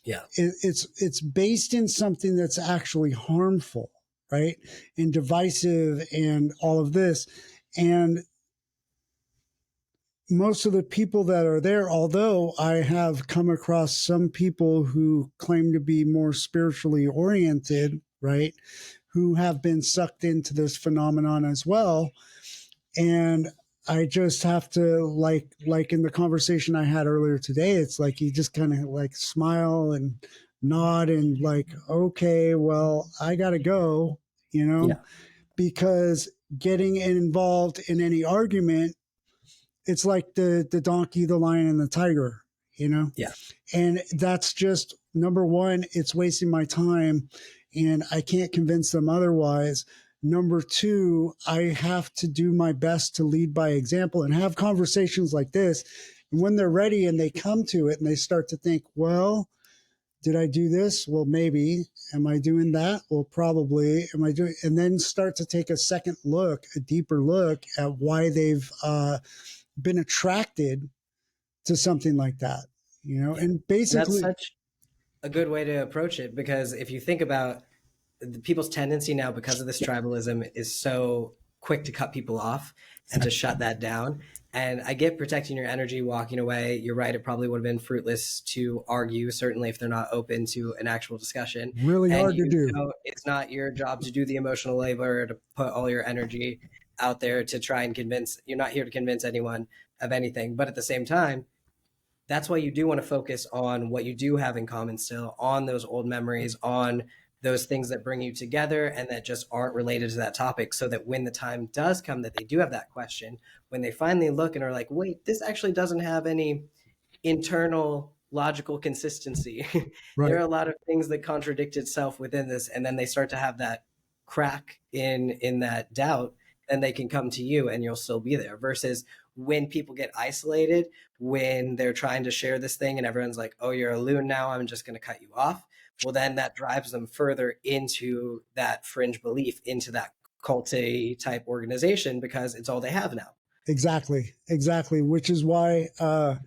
Yeah. It's based in something that's actually harmful, right, and divisive and all of this. And most of the people that are there, although I have come across some people who claim to be more spiritually oriented, right, who have been sucked into this phenomenon as well. And I just have to, like in the conversation I had earlier today, it's like you just kind of like smile and nod and like, okay, well, I gotta go, Yeah. because getting involved in any argument, it's like the donkey, the lion, and the tiger, Yeah. and that's just number one, it's wasting my time and I can't convince them otherwise. Number two, I have to do my best to lead by example and have conversations like this. And when they're ready and they come to it and they start to think, well, did I do this? Well, maybe. Am I doing that? Well, probably. Am I doing? And then start to take a second look, a deeper look at why they've been attracted to something like that, Yeah. and And that's basically, such a good way to approach it, because if you think about people's tendency now, because of this tribalism, is so quick to cut people off and to shut that down. And I get protecting your energy, walking away. You're right. It probably would have been fruitless to argue, certainly if they're not open to an actual discussion. really And hard to do. it's not your job to do the emotional labor, to put all your energy out there to try and convince. You're not here to convince anyone of anything. But at the same time, that's why you do want to focus on what you do have in common still, on those old memories, on those things that bring you together and that just aren't related to that topic, so that when the time does come that they do have that question, when they finally look and are like, wait, this actually doesn't have any internal logical consistency. There Right. are a lot of things that contradict itself within this, and then they start to have that crack in that doubt, then they can come to you and you'll still be there. Versus when people get isolated, when they're trying to share this thing and everyone's like, oh, you're a loon now, I'm just going to cut you off. Well, then that drives them further into that fringe belief, into that culty type organization, because it's all they have now. Exactly, which is why I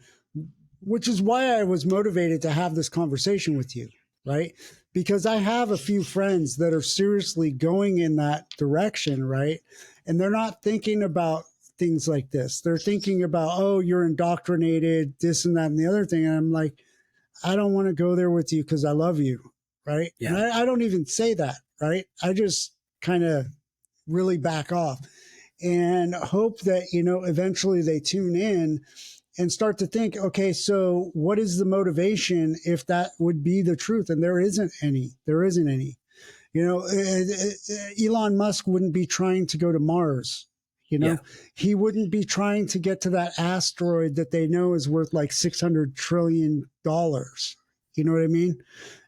was motivated to have this conversation with you, right? Because I have a few friends that are seriously going in that direction, right? And they're not thinking about things like this. They're thinking about, oh, you're indoctrinated, this and that and the other thing. And I'm like, I don't want to go there with you because I love you, right? And Yeah. I don't even say that, right? I just kind of really back off and hope that, eventually they tune in and start to think, okay, so what is the motivation if that would be the truth? And there isn't any. There isn't any. Elon Musk wouldn't be trying to go to Mars. Yeah. He wouldn't be trying to get to that asteroid that they know is worth like $600 trillion. You know what I mean?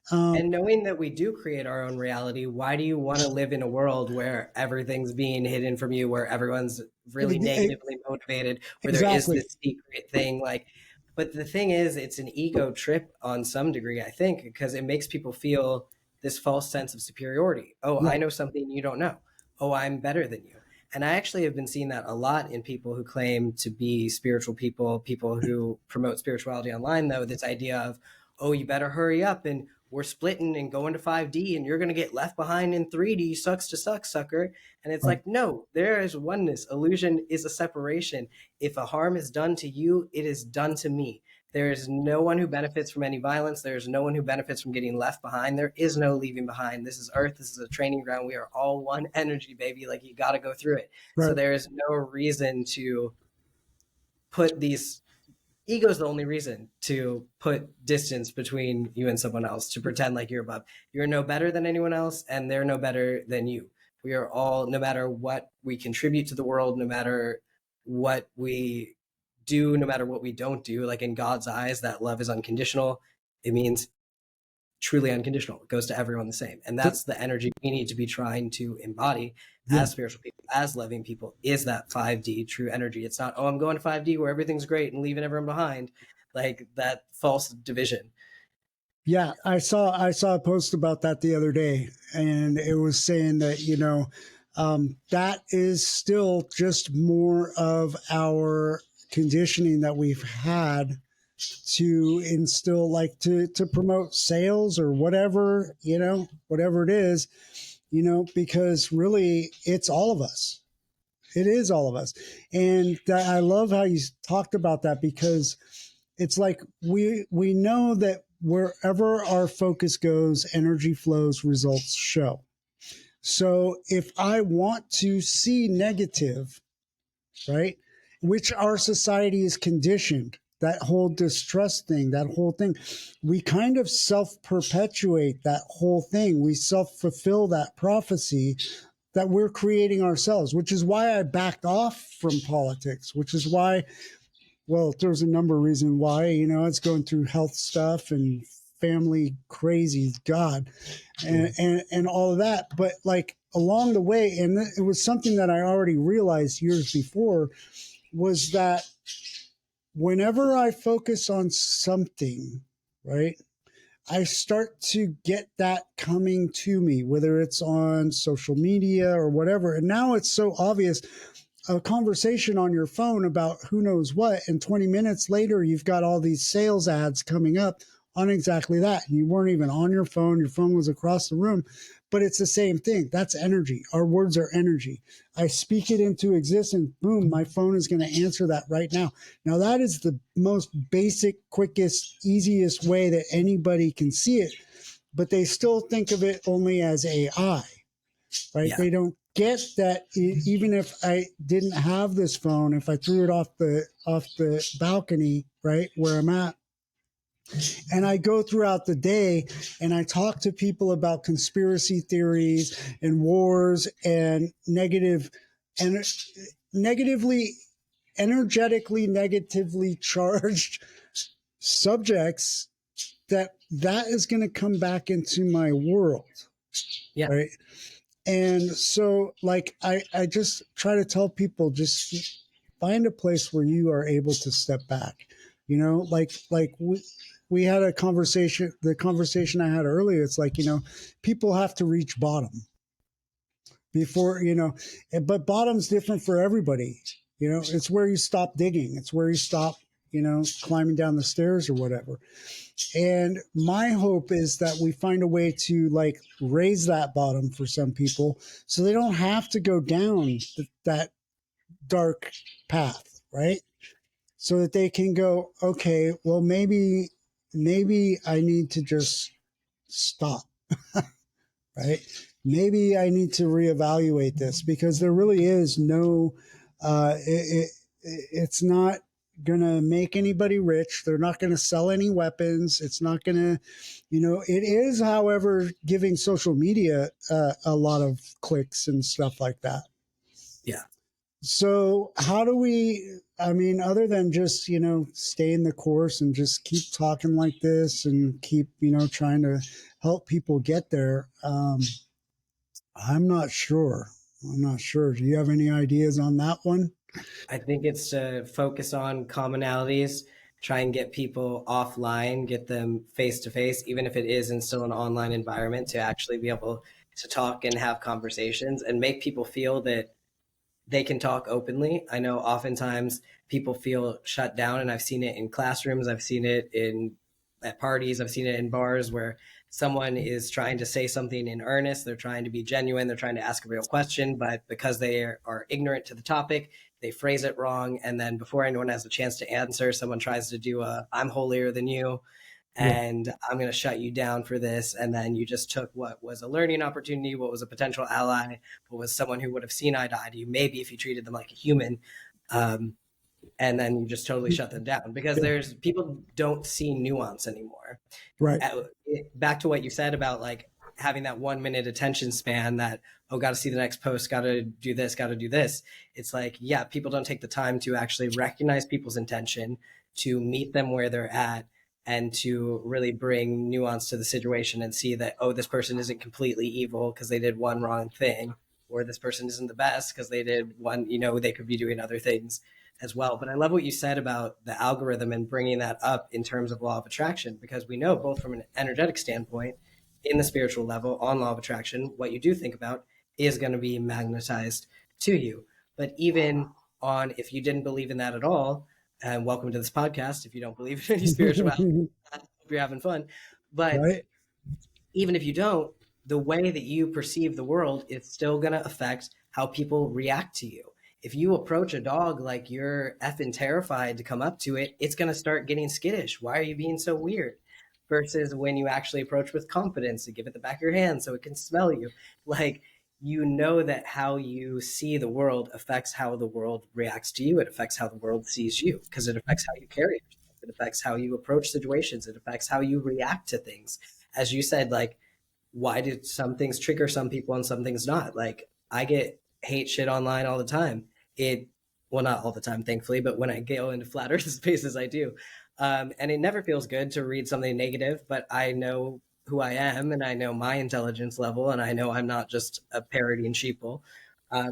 And knowing that we do create our own reality, why do you want to live in a world where everything's being hidden from you, where everyone's really negatively motivated, where there is Exactly. this secret thing? Like, but the thing is, it's an ego trip on some degree, I think, because it makes people feel this false sense of superiority. Oh, I Right. know something you don't know. Oh, I'm better than you. And I actually have been seeing that a lot in people who claim to be spiritual people, people who promote spirituality online, though, this idea of, oh, you better hurry up and we're splitting and going to 5D and you're going to get left behind in 3D, sucks to suck, sucker. And it's Right. like, no, there is oneness. Illusion is a separation. If a harm is done to you, it is done to me. There is no one who benefits from any violence. There is no one who benefits from getting left behind. There is no leaving behind. This is Earth. This is a training ground. We are all one energy, baby. Like, you got to go through it. So Right. there is no reason to put these, ego is the only reason to put distance between you and someone else, to pretend like you're above. You're no better than anyone else, and they're no better than you. We are all, no matter what we contribute to the world, no matter what we do, no matter what we don't do, like in God's eyes, that love is unconditional. It means truly unconditional. It goes to everyone the same. And that's the energy we need to be trying to embody Yeah. as spiritual people, as loving people, is that 5D true energy. It's not, oh, I'm going to 5D where everything's great and leaving everyone behind, like that false division. Yeah, I saw a post about that the other day, and it was saying that that is still just more of our conditioning that we've had to instill, like to promote sales or whatever, whatever it is, because really it's all of us. It is all of us. And I love how you talked about that, because it's like we know that wherever our focus goes, energy flows, results show. So if I want to see negative, right, which our society is conditioned, that whole distrust thing, that whole thing, we kind of self perpetuate that whole thing. We self fulfill that prophecy that we're creating ourselves, which is why I backed off from politics, which is why, well, there's a number of reasons why. It's going through health stuff and family crazy, God, and all of that. But like along the way, and it was something that I already realized years before, was that whenever I focus on something, right, I start to get that coming to me, whether it's on social media or whatever. And now it's so obvious, a conversation on your phone about who knows what, and 20 minutes later you've got all these sales ads coming up on exactly that. And you weren't even on your phone was across the room. But it's the same thing. That's energy. Our words are energy. I speak it into existence, boom, my phone is going to answer that right now. Now that is the most basic, quickest, easiest way that anybody can see it, but they still think of it only as AI, right? Yeah. They don't get that even if I didn't have this phone, if I threw it off the balcony, right where I'm at, and I go throughout the day and I talk to people about conspiracy theories and wars and and negatively, energetically negatively charged subjects, that is going to come back into my world, Yeah. right? And so, like, I just try to tell people, just find a place where you are able to step back. Like we had a conversation, the conversation I had earlier. It's like, people have to reach bottom before, but bottom's different for everybody. It's where you stop digging. It's where you stop, climbing down the stairs or whatever. And my hope is that we find a way to like raise that bottom for some people, so they don't have to go down that dark path, right? So that they can go, okay, well, maybe I need to just stop, right? Maybe I need to reevaluate this, because there really is no, it's not going to make anybody rich. They're not going to sell any weapons. It's not going to, it is, however, giving social media a lot of clicks and stuff like that. Yeah. So how do we, I mean, other than just, stay in the course and just keep talking like this and keep, trying to help people get there? I'm not sure. I'm not sure. Do you have any ideas on that one? I think it's to focus on commonalities, try and get people offline, get them face to face, even if it is in still an online environment, to actually be able to talk and have conversations and make people feel that they can talk openly. I know oftentimes people feel shut down, and I've seen it in classrooms, I've seen it in at parties, I've seen it in bars where someone is trying to say something in earnest, they're trying to be genuine, they're trying to ask a real question, but because they are ignorant to the topic, they phrase it wrong, and then before anyone has a chance to answer, someone tries to do a "I'm holier than you," Yeah. and I'm going to shut you down for this. And then you just took what was a learning opportunity, what was a potential ally, what was someone who would have seen eye to eye to you, maybe if you treated them like a human. Um, and then you just totally shut them down because Yeah. there's people don't see nuance anymore. Right. uh, Back to what you said about like having that 1 minute attention span, that, oh, got to see the next post, got to do this, got to do this. It's like, yeah, people don't take the time to actually recognize people's intention, to meet them where they're at, and to really bring nuance to the situation and see that, oh, this person isn't completely evil because they did one wrong thing, or this person isn't the best because they did one, they could be doing other things. as well. But I love what you said about the algorithm and bringing that up in terms of law of attraction, because we know both from an energetic standpoint, in the spiritual level, on law of attraction, what you do think about is going to be magnetized to you. But even on, if you didn't believe in that at all, and welcome to this podcast, if you don't believe in any spirituality, I hope you're having fun. But Right. even if you don't, the way that you perceive the world is still going to affect how people react to you. If you approach a dog like you're effing terrified to come up to it, it's going to start getting skittish. Why are you being so weird? Versus when you actually approach with confidence, to give it the back of your hand so it can smell you. Like, you know that how you see the world affects how the world reacts to you. It affects how the world sees you, because it affects how you carry yourself. It affects how you approach situations. It affects how you react to things. As you said, like, why did some things trigger some people and some things not? Like, I get hate shit online all the time. It, well, not all the time, thankfully, but when I go into flat earth spaces, I do. And it never feels good to read something negative, but I know who I am and I know my intelligence level and I know I'm not just a parodying sheeple.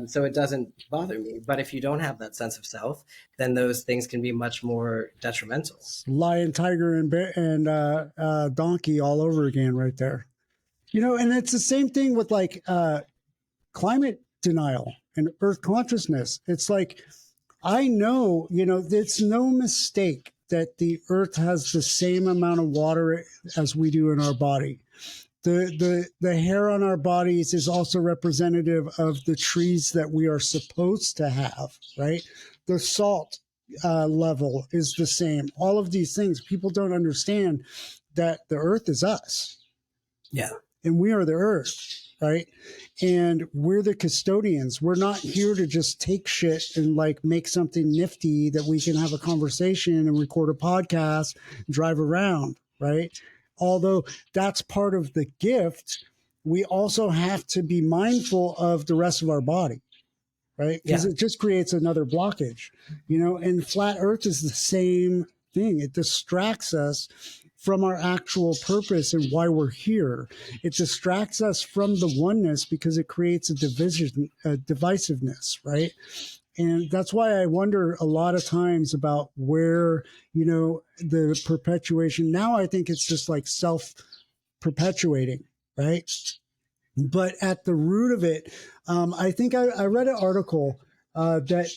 So it doesn't bother me. But if you don't have that sense of self, then those things can be much more detrimental. Lion, tiger, and bear, and donkey all over again, right there. And it's the same thing with like climate denial and Earth consciousness. It's like, I know, it's no mistake that the Earth has the same amount of water as we do in our body. The hair on our bodies is also representative of the trees that we are supposed to have, right? The salt level is the same. All of these things, people don't understand that the Earth is us. Yeah. And we are the Earth, right? And we're the custodians. We're not here to just take shit and like make something nifty that we can have a conversation and record a podcast, and drive around, right? Although that's part of the gift, we also have to be mindful of the rest of our body, right? Because it just creates another blockage, and flat earth is the same thing. It distracts us from our actual purpose and why we're here. It distracts us from the oneness because it creates a divisiveness, right? And that's why I wonder a lot of times about where, the perpetuation. Now I think it's just like self perpetuating, right? But at the root of it, I think I read an article that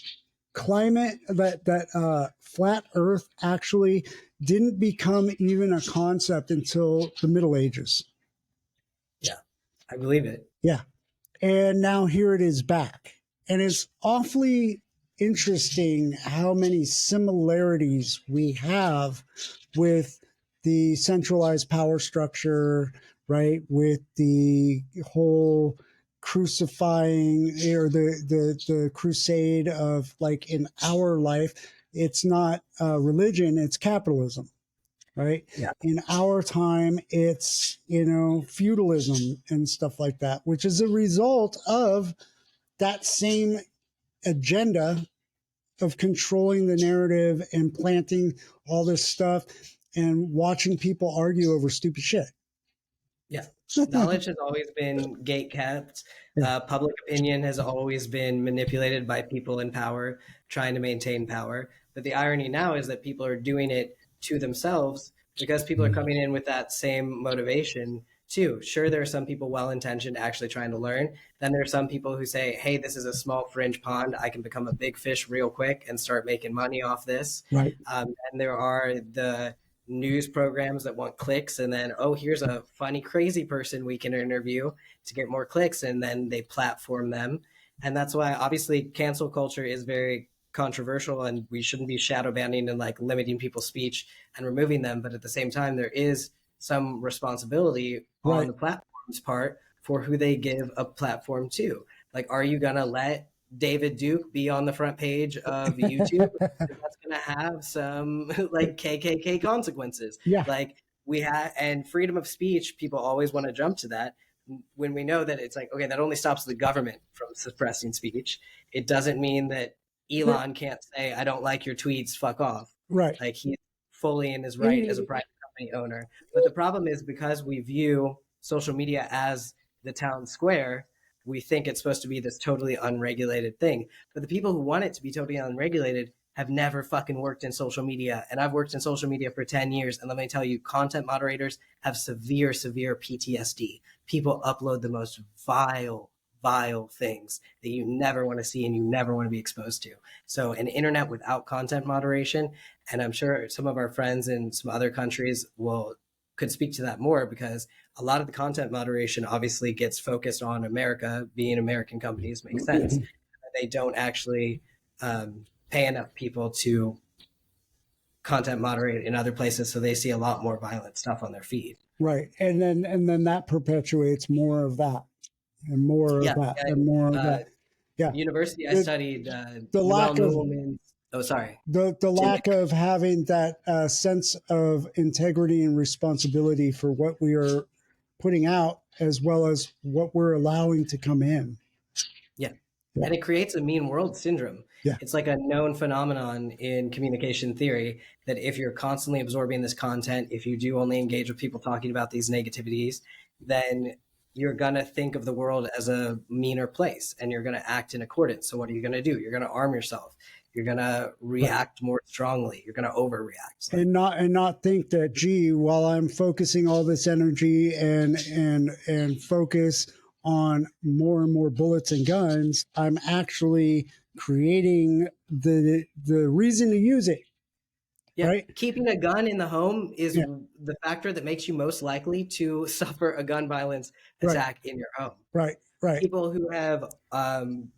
flat Earth actually didn't become even a concept until the Middle Ages. Yeah, I believe it. Yeah. And now here it is back. And it's awfully interesting how many similarities we have with the centralized power structure, right? With the whole crucifying or the crusade of like in our life, it's not religion, it's capitalism, right? Yeah. In our time, it's, feudalism and stuff like that, which is a result of that same agenda of controlling the narrative and planting all this stuff and watching people argue over stupid shit. Yeah. Knowledge has always been gate kept. Public opinion has always been manipulated by people in power trying to maintain power. But the irony now is that people are doing it to themselves because people are coming in with that same motivation too. Sure, there are some people well-intentioned actually trying to learn. Then there are some people who say, hey, this is a small fringe pond. I can become a big fish real quick and start making money off this. Right. And there are the news programs that want clicks, and then, oh, here's a funny crazy person we can interview to get more clicks, and then they platform them. And that's why obviously cancel culture is very controversial, and we shouldn't be shadow banning and like limiting people's speech and removing them. But at the same time, there is some responsibility on the platform's part for who they give a platform to. Like, are you gonna let David Duke be on the front page of YouTube? That's going to have some like KKK consequences. Yeah. Like we have, and freedom of speech, people always want to jump to that when we know that it's like, okay, that only stops the government from suppressing speech. It doesn't mean that Elon can't say, I don't like your tweets, fuck off. Right. Like he's fully in his right as a private company owner. But the problem is because we view social media as the town square, we think it's supposed to be this totally unregulated thing. But the people who want it to be totally unregulated have never fucking worked in social media. And I've worked in social media for 10 years. And let me tell you, content moderators have severe, severe PTSD. People upload the most vile things that you never want to see and you never want to be exposed to. So an internet without content moderation, and I'm sure some of our friends in some other countries could speak to that more, because a lot of the content moderation obviously gets focused on America, being American companies makes sense. They don't actually pay enough people to content moderate in other places, so they see a lot more violent stuff on their feed. Right, and then that perpetuates more of that, and more of that, and more of that. Yeah, university I studied the lack of the lack of having that sense of integrity and responsibility for what we are putting out, as well as what we're allowing to come in. Yeah. And it creates a mean world syndrome. Yeah. It's like a known phenomenon in communication theory that if you're constantly absorbing this content, if you do only engage with people talking about these negativities, then you're going to think of the world as a meaner place and you're going to act in accordance. So what are you going to do? You're going to arm yourself. You're going to react more strongly. You're going to overreact. And not think that, gee, while I'm focusing all this energy and focus on more and more bullets and guns, I'm actually creating the reason to use it. Yeah. Right? Keeping a gun in the home is the factor that makes you most likely to suffer a gun violence attack in your home. Right. People who have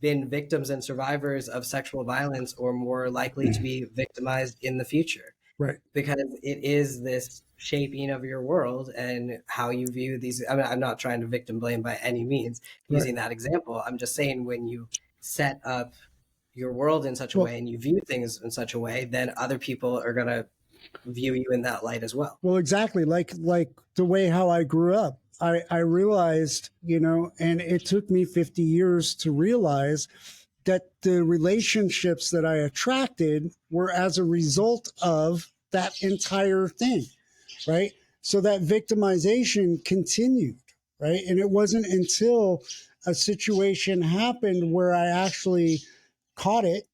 been victims and survivors of sexual violence are more likely to be victimized in the future. Right. Because it is this shaping of your world and how you view these. I mean, I'm not trying to victim blame by any means using that example. I'm just saying, when you set up your world in such a way and you view things in such a way, then other people are going to view you in that light as well. Well, exactly. Like the way how I grew up, I realized, and it took me 50 years to realize that the relationships that I attracted were as a result of that entire thing, right? So that victimization continued, right? And it wasn't until a situation happened where I actually caught it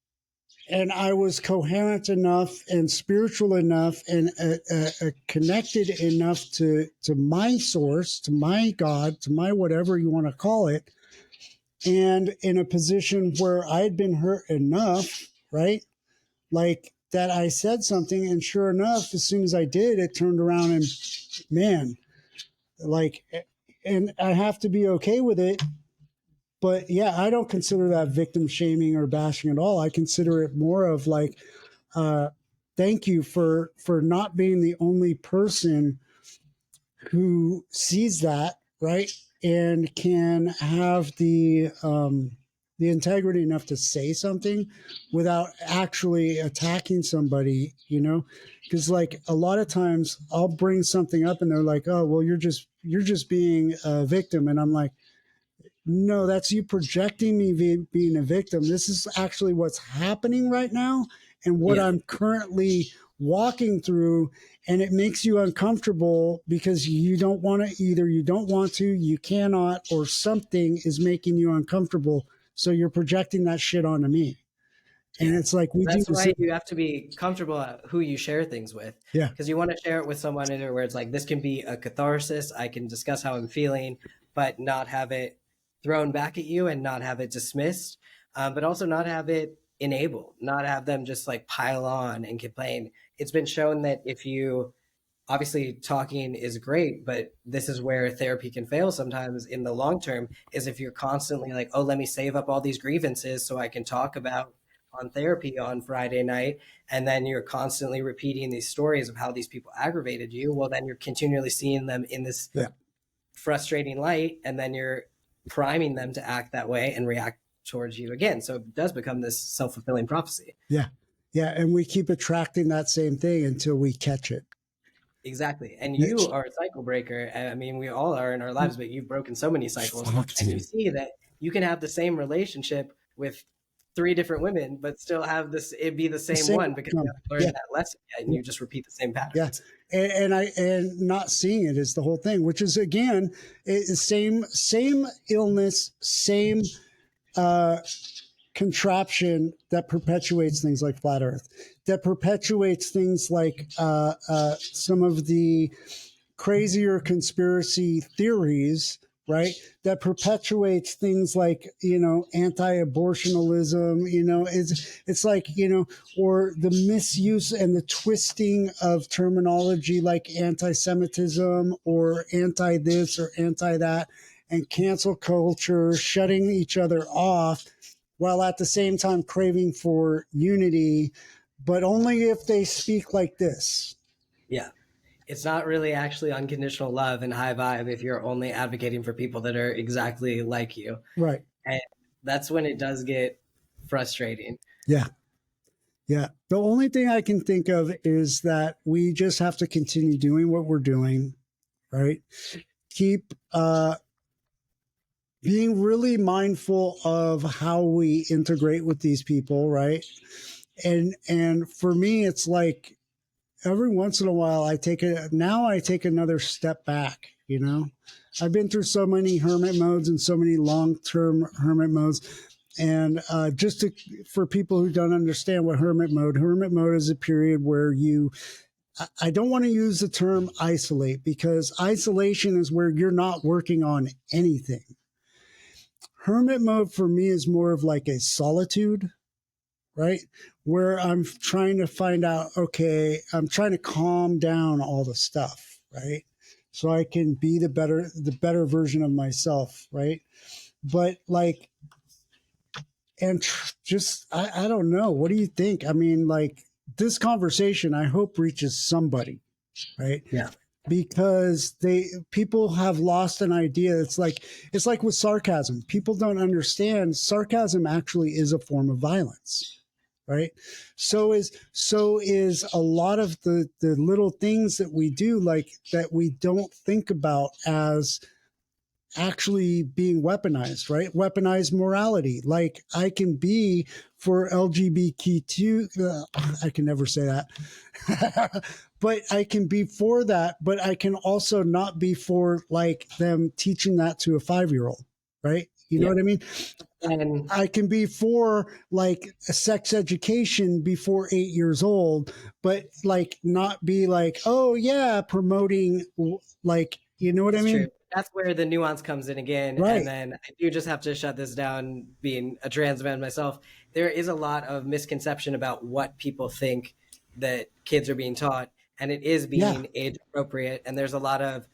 and I was coherent enough and spiritual enough and connected enough to my source, to my God, to my whatever you want to call it, and in a position where I had been hurt enough, right? Like that I said something, and sure enough, as soon as I did, it turned around and, man, like, and I have to be okay with it. But yeah, I don't consider that victim shaming or bashing at all. I consider it more of like, thank you for not being the only person who sees that, right? And can have the integrity enough to say something without actually attacking somebody, because like a lot of times I'll bring something up and they're like, oh, well, you're just being a victim. And I'm like, no, that's you projecting me being a victim. This is actually what's happening right now and what I'm currently walking through. And it makes you uncomfortable because you don't want to, either you don't want to, you cannot, or something is making you uncomfortable. So you're projecting that shit onto me. And it's like, that's why you have to be comfortable at who you share things with. Yeah. Because you want to share it with someone where it's like, this can be a catharsis. I can discuss how I'm feeling, but not have it thrown back at you and not have it dismissed, but also not have it enabled, not have them just like pile on and complain. It's been shown that if you, obviously talking is great, but this is where therapy can fail sometimes in the long term, is if you're constantly like, oh, let me save up all these grievances so I can talk about on therapy on Friday night. And then you're constantly repeating these stories of how these people aggravated you. Well, then you're continually seeing them in this frustrating light. And then you're priming them to act that way and react towards you again. So it does become this self-fulfilling prophecy. Yeah. And we keep attracting that same thing until we catch it. Exactly. And you are a cycle breaker. I mean, we all are in our lives, but you've broken so many cycles. And you see that you can have the same relationship with 3 different women, but still have this, it'd be the same one because you haven't learned that lesson yet, and you just repeat the same patterns. Yeah. And not seeing it is the whole thing, which is, again, same illness, same contraption that perpetuates things like flat Earth, that perpetuates things like some of the crazier conspiracy theories, right? That perpetuates things like, anti-abortionalism, it's like, or the misuse and the twisting of terminology like anti-Semitism or anti this or anti that, and cancel culture, shutting each other off while at the same time craving for unity, but only if they speak like this. Yeah. It's not really actually unconditional love and high vibe if you're only advocating for people that are exactly like you. Right. And that's when it does get frustrating. Yeah. Yeah. The only thing I can think of is that we just have to continue doing what we're doing, right? Keep being really mindful of how we integrate with these people, right? And for me, it's like every once in a while I take another step back, I've been through so many hermit modes and so many long-term hermit modes. And for people who don't understand what hermit mode is a period where I don't want to use the term isolate, because isolation is where you're not working on anything. Hermit mode for me is more of like a solitude, right? Where I'm trying to find out, okay, I'm trying to calm down all the stuff, right? So I can be the better version of myself, right? But like, and just, I don't know. What do you think? I mean, like, this conversation, I hope reaches somebody, right? Yeah. Because people have lost an idea. It's like with sarcasm. People don't understand sarcasm actually is a form of violence, right? So is a lot of the little things that we do, like that we don't think about as actually being weaponized, right? Weaponized morality. Like I can be for LGBTQ, I can never say that, but I can be for that, but I can also not be for like them teaching that to a 5-year-old, right? You know Yeah. what I mean? And I can be for like a sex education before 8 years old, but like not be like, oh yeah, promoting, like, you know what I it's true. mean? That's where the nuance comes in again. And Right. then I do just have to shut this down, being a trans man myself. There is a lot of misconception about what people think that kids are being taught, and it is Yeah. being age appropriate. And there's a lot of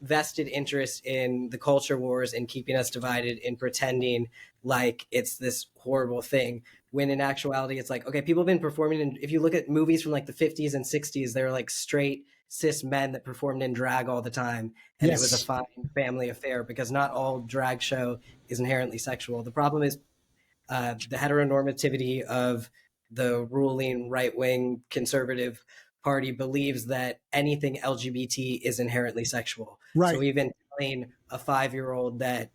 vested interest in the culture wars and keeping us divided in pretending like it's this horrible thing, when in actuality it's like, okay, people have been performing, and if you look at movies from like the 50s and 60s, they were like straight cis men that performed in drag all the time, and it was a Yes. fine family affair, because not all drag show is inherently sexual. The problem is the heteronormativity of the ruling right-wing conservative party believes that anything LGBT is inherently sexual. Right. So even telling a 5-year-old that,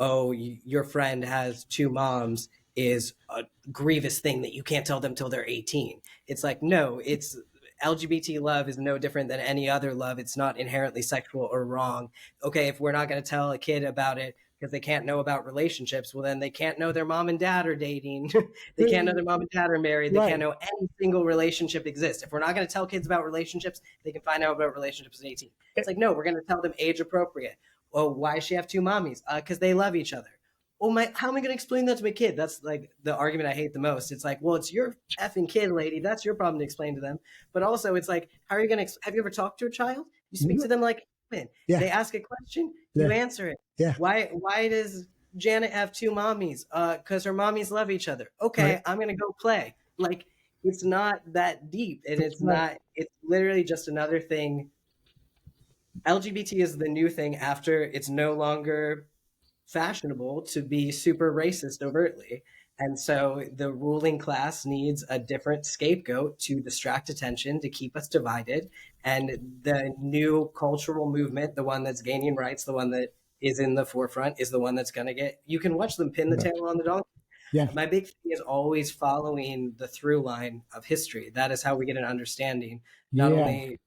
oh, your friend has two moms is a grievous thing that you can't tell them till they're 18. It's like, no, it's LGBT love is no different than any other love. It's not inherently sexual or wrong. Okay, if we're not going to tell a kid about it because they can't know about relationships, well, then they can't know their mom and dad are dating. They can't know their mom and dad are married. They Right. can't know any single relationship exists. If we're not going to tell kids about relationships, they can find out about relationships at 18. It's like, no, we're going to tell them age appropriate. Oh, why does she have two mommies? Because they love each other. Oh my! How am I going to explain that to my kid? That's like the argument I hate the most. It's like, well, it's your effing kid, lady. That's your problem to explain to them. But also, it's like, how are you going to? Have you ever talked to a child? You speak to them like human. Yeah. They ask a question, you Yeah. answer it. Yeah. Why does Janet have two mommies? Because her mommies love each other. Okay, Right. I'm going to go play. Like, it's not that deep, and That's it's right. not. It's literally just another thing. LGBT is the new thing after it's no longer fashionable to be super racist overtly. And so the ruling class needs a different scapegoat to distract attention, to keep us divided. And the new cultural movement, the one that's gaining rights, the one that is in the forefront, is the one that's going to get, you can watch them pin the tail on the donkey. Yeah. My big thing is always following the through line of history. That is how we get an understanding, not Yeah. only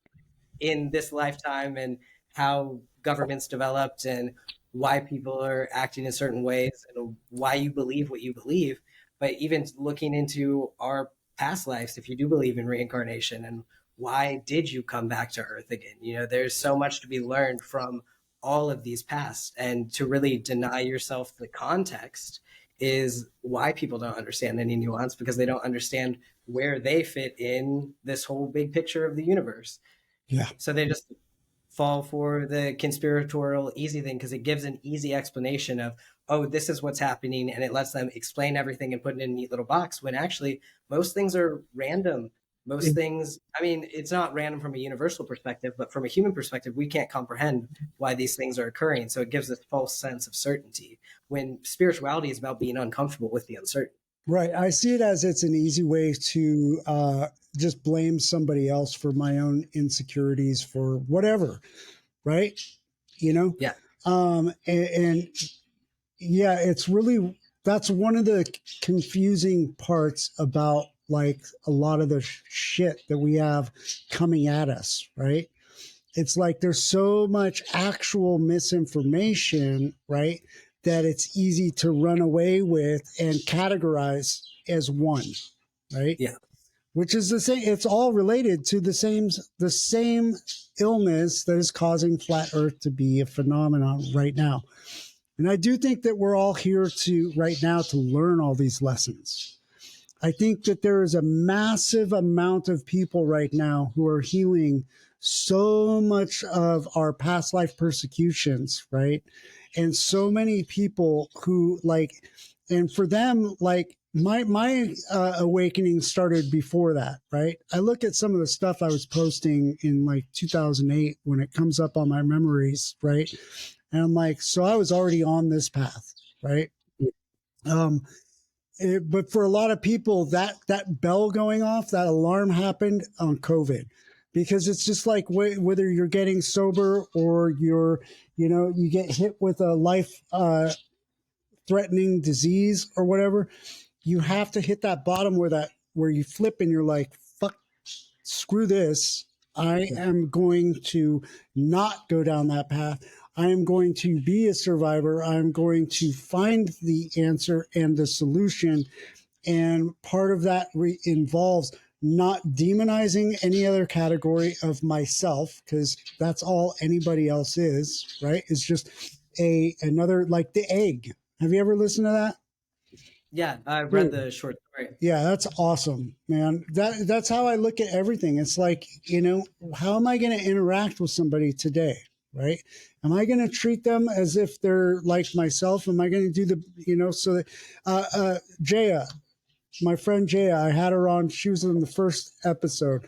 in this lifetime and how governments developed and why people are acting in certain ways and why you believe what you believe, but even looking into our past lives, if you do believe in reincarnation, and why did you come back to Earth again? There's so much to be learned from all of these past, and to really deny yourself the context is why people don't understand any nuance, because they don't understand where they fit in this whole big picture of the universe. Yeah. So they just fall for the conspiratorial easy thing, because it gives an easy explanation of, oh, this is what's happening, and it lets them explain everything and put it in a neat little box, when actually most things are random. Most things, I mean, it's not random from a universal perspective, but from a human perspective, we can't comprehend why these things are occurring. So it gives this false sense of certainty, when spirituality is about being uncomfortable with the uncertain. Right. I see it as it's an easy way to just blame somebody else for my own insecurities for whatever. Right. You know? Yeah. And yeah, it's really, that's one of the confusing parts about like a lot of the shit that we have coming at us. Right. It's like there's so much actual misinformation, right, that it's easy to run away with and categorize as one, right? Yeah. Which is the same. It's all related to the same illness that is causing flat Earth to be a phenomenon right now. And I do think that we're all here to right now to learn all these lessons. I think that there is a massive amount of people right now who are healing so much of our past life persecutions, right? And so many people who like, and for them, like my awakening started before that, right? I look at some of the stuff I was posting in like 2008 when it comes up on my memories, right? And I'm like, so I was already on this path, right? Um, but for a lot of people, that bell going off, that alarm happened on COVID, because it's just like whether you're getting sober or you get hit with a life threatening disease or whatever, you have to hit that bottom where you flip and you're like, fuck, screw this. I am going to not go down that path. I am going to be a survivor. I'm going to find the answer and the solution. And part of that involves not demonizing any other category of myself, because that's all anybody else is, right? It's just another, like the egg. Have you ever listened to that? Yeah. I read Dude, the short story. yeah, that's awesome, man. That's how I look at everything. It's like, how am I going to interact with somebody today? Right? Am I going to treat them as if they're like myself? Am I going to do so that, Jaya, my friend Jaya, I had her on, she was in the first episode.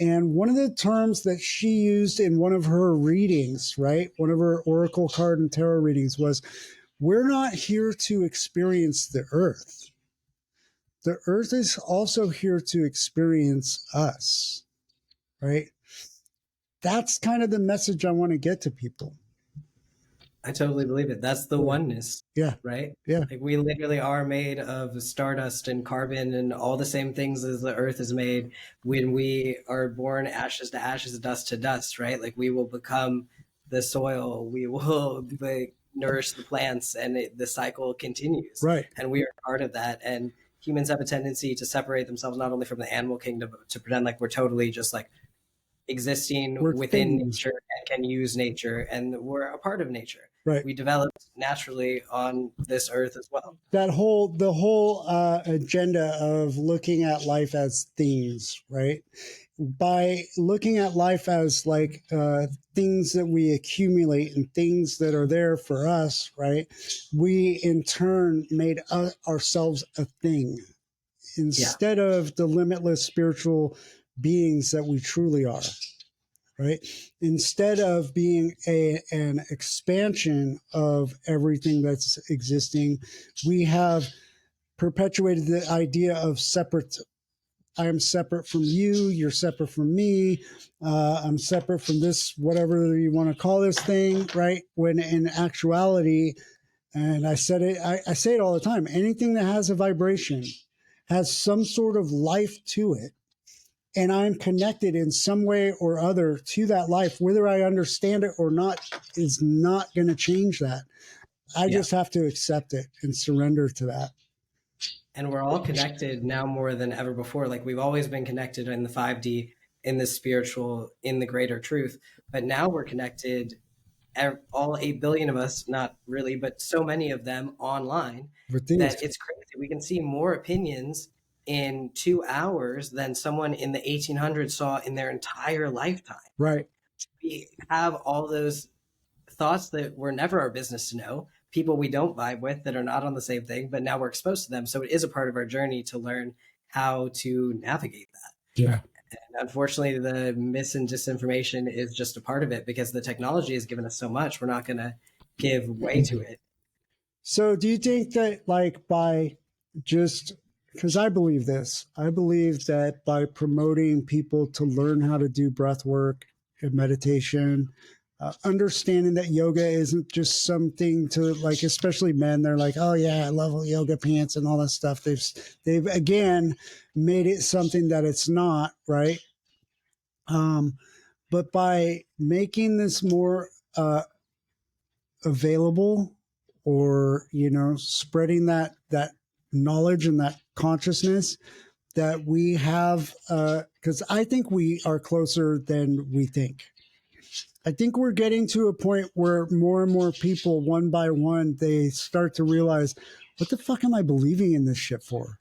And one of the terms that she used in one of her readings, right? One of her oracle card and tarot readings was, we're not here to experience the earth. The earth is also here to experience us, right? That's kind of the message I want to get to people. I totally believe it. That's the oneness, Yeah. right? Yeah. Like, we literally are made of stardust and carbon and all the same things as the earth is made. When we are born, ashes to ashes, dust to dust, right? Like, we will become the soil, we will like nourish the plants, and the cycle continues. Right. And we are part of that. And humans have a tendency to separate themselves not only from the animal kingdom, but to pretend like we're totally just like existing We're within things. nature and can use nature, and we're a part of nature. Right. We developed naturally on this earth as well. The whole agenda of looking at life as things, right? By looking at life as like things that we accumulate and things that are there for us, right? We in turn made ourselves a thing instead of the limitless spiritual beings that we truly are, right? Instead of being an expansion of everything that's existing, we have perpetuated the idea of separate. I am separate from you. You're separate from me. I'm separate from this, whatever you want to call this thing, right? When in actuality, and I said it, I say it all the time, anything that has a vibration has some sort of life to it. And I'm connected in some way or other to that life, whether I understand it or not, is not going to change that. I just have to accept it and surrender to that. and we're all connected now more than ever before. Like we've always been connected in the 5D, in the spiritual, in the greater truth, but now we're connected, all 8 billion of us, not really, but so many of them online, With these, that it's crazy. We can see more opinions in 2 hours than someone in the 1800s saw in their entire lifetime. right? We have all those thoughts that were never our business to know, people we don't vibe with that are not on the same thing, but now we're exposed to them. So it is a part of our journey to learn how to navigate that. Yeah. And unfortunately, the mis and disinformation is just a part of it because the technology has given us so much. We're not going to give way to it. So do you think that like by just because I believe this, I believe that by promoting people to learn how to do breath work and meditation, understanding that yoga isn't just something to like, especially men, they're like, oh yeah, I love yoga pants and all that stuff. They've again made it something that it's not, right? Um, but by making this more available, or spreading that knowledge and that consciousness that we have, because I think we are closer than we think. I think we're getting to a point where more and more people, one by one, they start to realize, what the fuck am I believing in this shit for?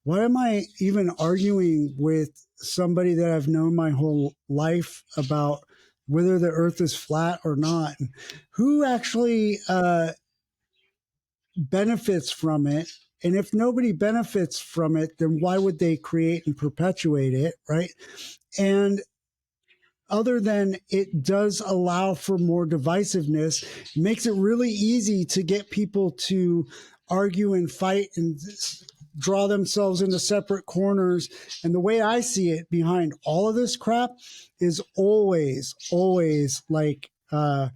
Why am I even arguing with somebody that I've known my whole life about whether the earth is flat or not? Who actually benefits from it? And if nobody benefits from it, then why would they create and perpetuate it, right? And other than it does allow for more divisiveness, it makes it really easy to get people to argue and fight and draw themselves into separate corners. And the way I see it behind all of this crap is always like, I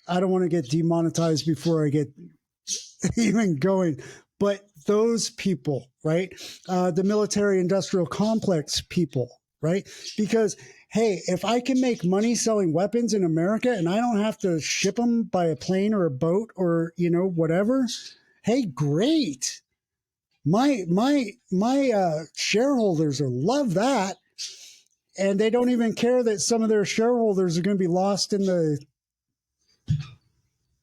don't want to get demonetized before I get even going, but those people, right? The military industrial complex people, right? Because, hey, if I can make money selling weapons in America and I don't have to ship them by a plane or a boat or, whatever, hey, great. My shareholders will love that. And they don't even care that some of their shareholders are going to be lost in the.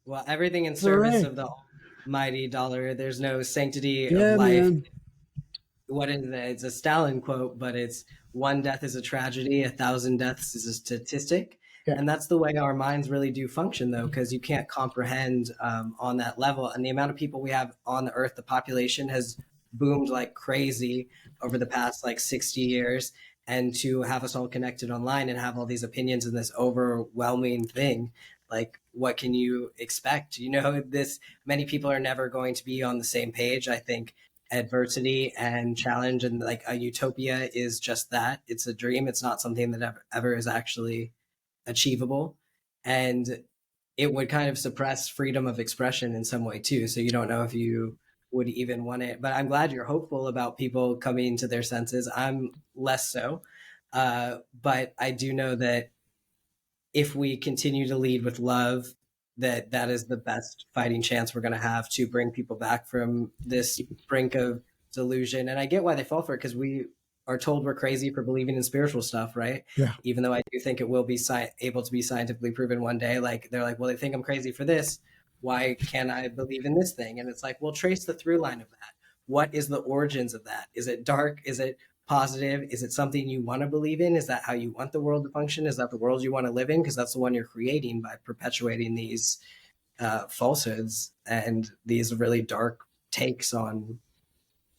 Well, everything in service Hooray. of the almighty dollar. There's no sanctity of Yeah, life. man. What is it? It's a Stalin quote, but it's one death is a tragedy, 1,000 deaths is a statistic. Yeah. And that's the way our minds really do function, though, because you can't comprehend on that level. And the amount of people we have on the earth, the population has boomed like crazy over the past like 60 years. And to have us all connected online and have all these opinions in this overwhelming thing, like what can you expect? This many people are never going to be on the same page. I think adversity and challenge and like a utopia is just that. It's a dream. It's not something that ever is actually achievable. And it would kind of suppress freedom of expression in some way too. So you don't know if you would even want it. But I'm glad you're hopeful about people coming to their senses. I'm less so. But I do know that if we continue to lead with love, that is the best fighting chance we're going to have to bring people back from this brink of delusion. And I get why they fall for it, because we are told we're crazy for believing in spiritual stuff, right? Yeah. Even though I do think it will be able to be scientifically proven one day. Like they're like, well, they think I'm crazy for this. Why can't I believe in this thing? And it's like, well, trace the through line of that. What is the origins of that? Is it dark? Is it positive? Is it something you want to believe in? Is that how you want the world to function? Is that the world you want to live in? Because that's the one you're creating by perpetuating these falsehoods and these really dark takes on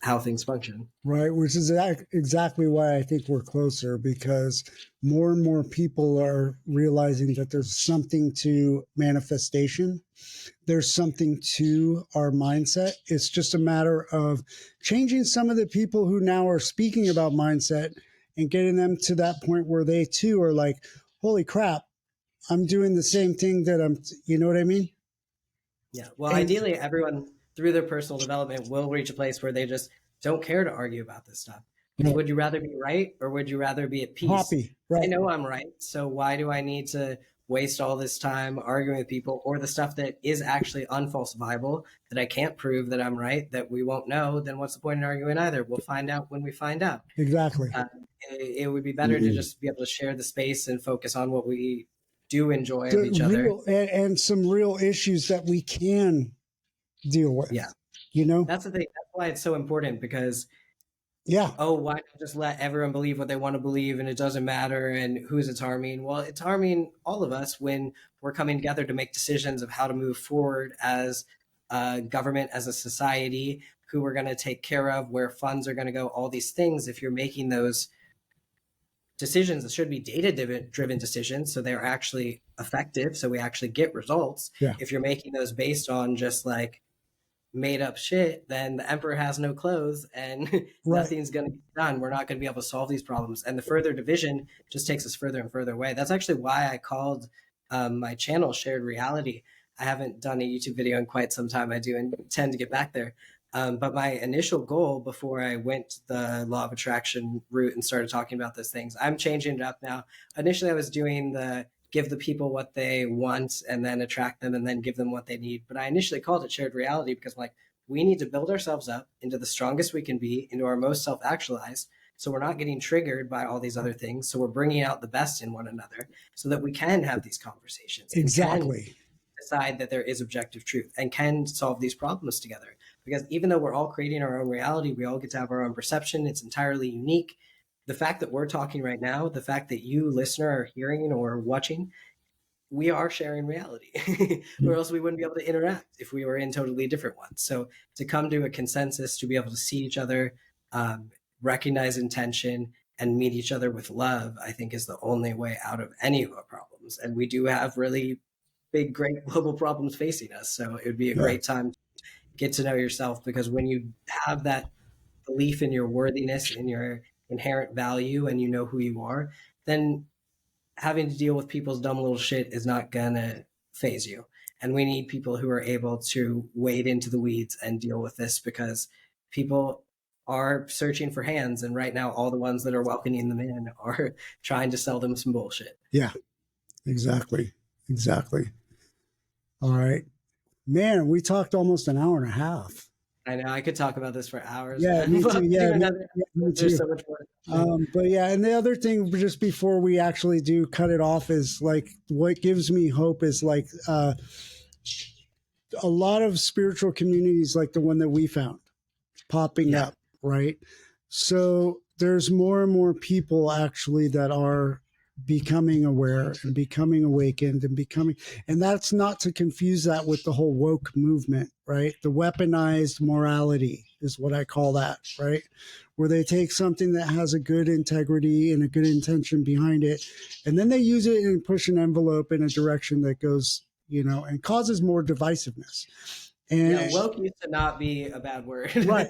how things function. Right, which is exactly why I think we're closer, because more and more people are realizing that there's something to manifestation. There's something to our mindset. It's just a matter of changing some of the people who now are speaking about mindset and getting them to that point where they too are like, holy crap, I'm doing the same thing that you know what I mean? Yeah. Well, And ideally, everyone through their personal development will reach a place where they just don't care to argue about this stuff. Because would you rather be right or would you rather be at peace? happy, right? I know I'm right. So why do I need to waste all this time arguing with people, or the stuff that is actually unfalsifiable that I can't prove that I'm right, that we won't know, then what's the point in arguing either? We'll find out when we find out. Exactly. Uh, it would be better to just be able to share the space and focus on what we do enjoy of The each other. real and some real issues that we can deal with. Yeah. You know? That's the thing. That's why it's so important, because Yeah. oh, why not just let everyone believe what they want to believe and it doesn't matter and who's it's harming? Well, it's harming all of us when we're coming together to make decisions of how to move forward as a government, as a society, who we're going to take care of, where funds are going to go, all these things. If you're making those decisions, it should be data driven decisions, so they're actually effective, so we actually get results. Yeah. If you're making those based on just like made up shit, then the emperor has no clothes and nothing's going to be done. We're not going to be able to solve these problems. And the further division just takes us further and further away. That's actually why I called my channel Shared Reality. I haven't done a YouTube video in quite some time. I do intend to get back there. But my initial goal before I went the law of attraction route and started talking about those things, I'm changing it up now. Initially, I was doing the give the people what they want and then attract them and then give them what they need. But I initially called it Shared Reality because I'm like, we need to build ourselves up into the strongest we can be, into our most self-actualized, so we're not getting triggered by all these other things. So we're bringing out the best in one another so that we can have these conversations. Exactly. Decide that there is objective truth and can solve these problems together. Because even though we're all creating our own reality, we all get to have our own perception. It's entirely unique. The fact that we're talking right now, the fact that you, listener, are hearing or watching, we are sharing reality, or else we wouldn't be able to interact if we were in totally different ones. So to come to a consensus, to be able to see each other, recognize intention, and meet each other with love, I think is the only way out of any of our problems. And we do have really big, great global problems facing us. So it would be a great time to get to know yourself, because when you have that belief in your worthiness, in your inherent value, and you know who you are, then having to deal with people's dumb little shit is not gonna phase you. And we need people who are able to wade into the weeds and deal with this, because people are searching for hands, and right now all the ones that are welcoming them in are trying to sell them some bullshit. Yeah, exactly. All right, man, we talked almost an hour and a half. I know I could talk about this for hours. Yeah, me too. Yeah, me too. There's so much more. But yeah, and the other thing, just before we actually do cut it off, is like what gives me hope is like a lot of spiritual communities like the one that we found popping up, right? So there's more and more people actually that are becoming aware and becoming awakened and becoming, and that's not to confuse that with the whole woke movement, right? The weaponized morality is what I call that, right? Where they take something that has a good integrity and a good intention behind it, and then they use it and push an envelope in a direction that goes, and causes more divisiveness. And woke used to not be a bad word. Right.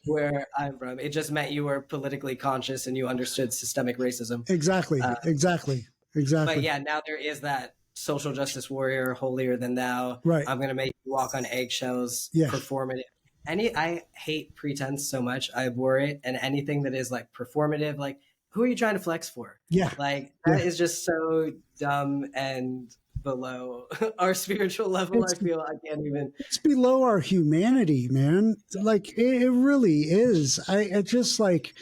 Where I'm from, it just meant you were politically conscious and you understood systemic racism. Exactly. But yeah, now there is that social justice warrior, holier than thou. Right. I'm going to make you walk on eggshells, performative. I hate pretense so much. I abhor it. And anything that is like performative, like, who are you trying to flex for? Yeah. Like, that is just so dumb and below our spiritual level. I feel I can't even. It's below our humanity, man. Like, it really is. I just like,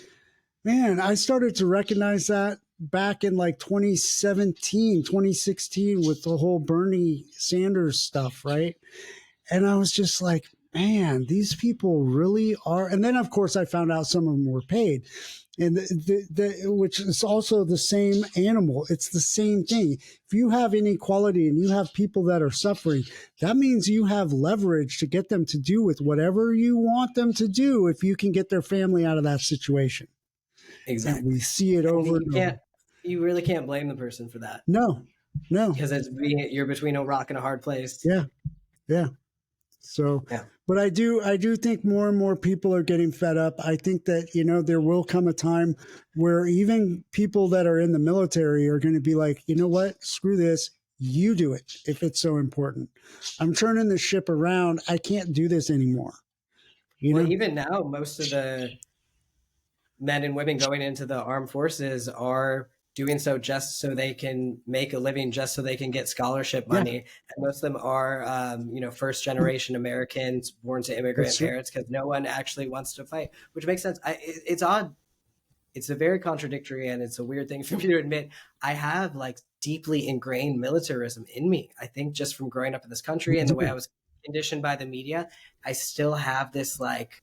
man, I started to recognize that back in like 2017, 2016 with the whole Bernie Sanders stuff, right? And I was just like, man, these people really are. And then, of course, I found out some of them were paid. And which is also the same animal. It's the same thing. If you have inequality and you have people that are suffering, that means you have leverage to get them to do with whatever you want them to do if you can get their family out of that situation. Exactly. And we see it over and over. You really can't blame the person for that. No. Because you're between a rock and a hard place. Yeah. So, but I do think more and more people are getting fed up. I think that, there will come a time where even people that are in the military are going to be like, you know what, screw this. You do it if it's so important. I'm turning the ship around. I can't do this anymore. Even now, most of the men and women going into the armed forces are doing so just so they can make a living, just so they can get scholarship Yeah, money. And most of them are, first generation Americans born to immigrant that's parents, because no one actually wants to fight, which makes sense. It's odd. It's a very contradictory, and it's a weird thing for me to admit. I have like deeply ingrained militarism in me. I think just from growing up in this country and the way I was conditioned by the media, I still have this like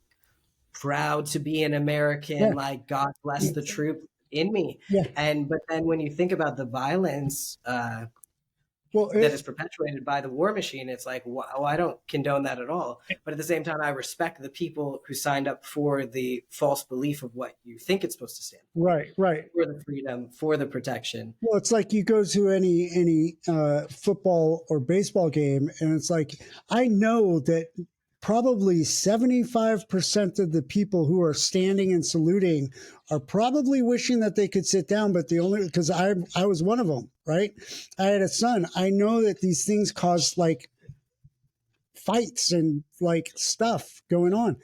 proud to be an yeah, American, like God bless the troop in me. yeah. But then when you think about the violence Well, that is perpetuated by the war machine, it's like, well, I don't condone that at all. But at the same time, I respect the people who signed up for the false belief of what you think it's supposed to stand right, right. for the freedom, for the protection. Well, it's like you go to any football or baseball game, and it's like I know that probably 75% of the people who are standing and saluting are probably wishing that they could sit down, but the only because I was one of them, right? I had a son. I know that these things cause like fights and like stuff going on.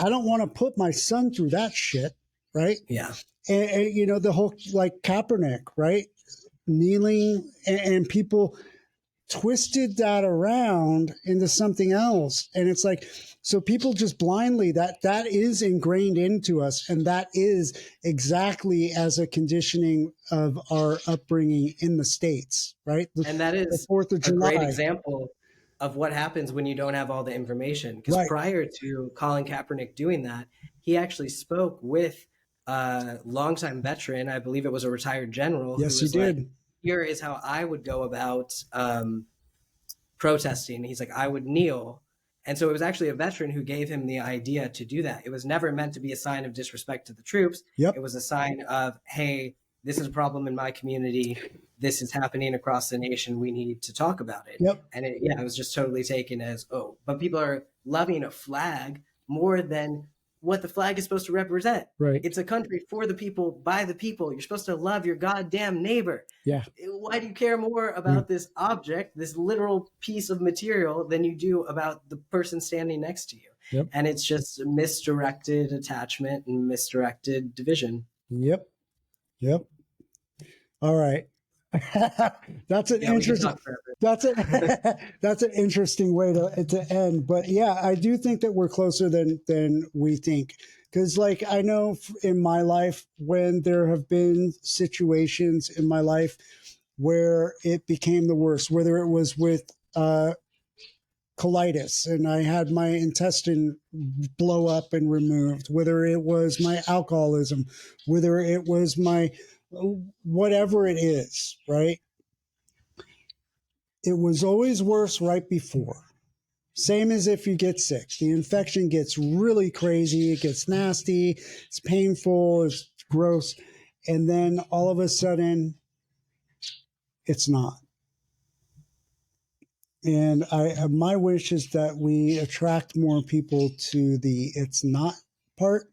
I don't want to put my son through that shit, right? Yeah. And you know the whole like Kaepernick, right? Kneeling and people twisted that around into something else, and it's like so people just blindly that is ingrained into us, and that is exactly as a conditioning of our upbringing in the States, right? And that The is 4th of a great July, example of what happens when you don't have all the information. Because right? prior to Colin Kaepernick doing that, he actually spoke with a longtime veteran, I believe it was a retired general, who Yes, he was like, did. here is how I would go about protesting. He's like, I would kneel. And so it was actually a veteran who gave him the idea to do that. It was never meant to be a sign of disrespect to the troops. It Yep, was a sign of, hey, this is a problem in my community. This is happening across the nation. We need to talk about it. yep, And it was just totally taken as, oh, but people are loving a flag more than what the flag is supposed to represent. right. It's a country for the people, by the people. You're supposed to love your goddamn neighbor. Yeah, Why do you care more yeah, about this object, this literal piece of material, than you do about the person standing next to you? yep, And it's just misdirected attachment and misdirected division. yep, yep. All right. That's an Yeah, we can interesting. talk forever. That's a that's an interesting way to end. But yeah, I do think that we're closer than we think. Because like I know in my life when there have been situations in my life where it became the worst, whether it was with colitis and I had my intestine blow up and removed, whether it was my alcoholism, whether it was my whatever it is, right? It was always worse right before. Same as if you get sick. The infection gets really crazy, it gets nasty, it's painful, it's gross, and then all of a sudden it's not. And my wish is that we attract more people to the it's not part,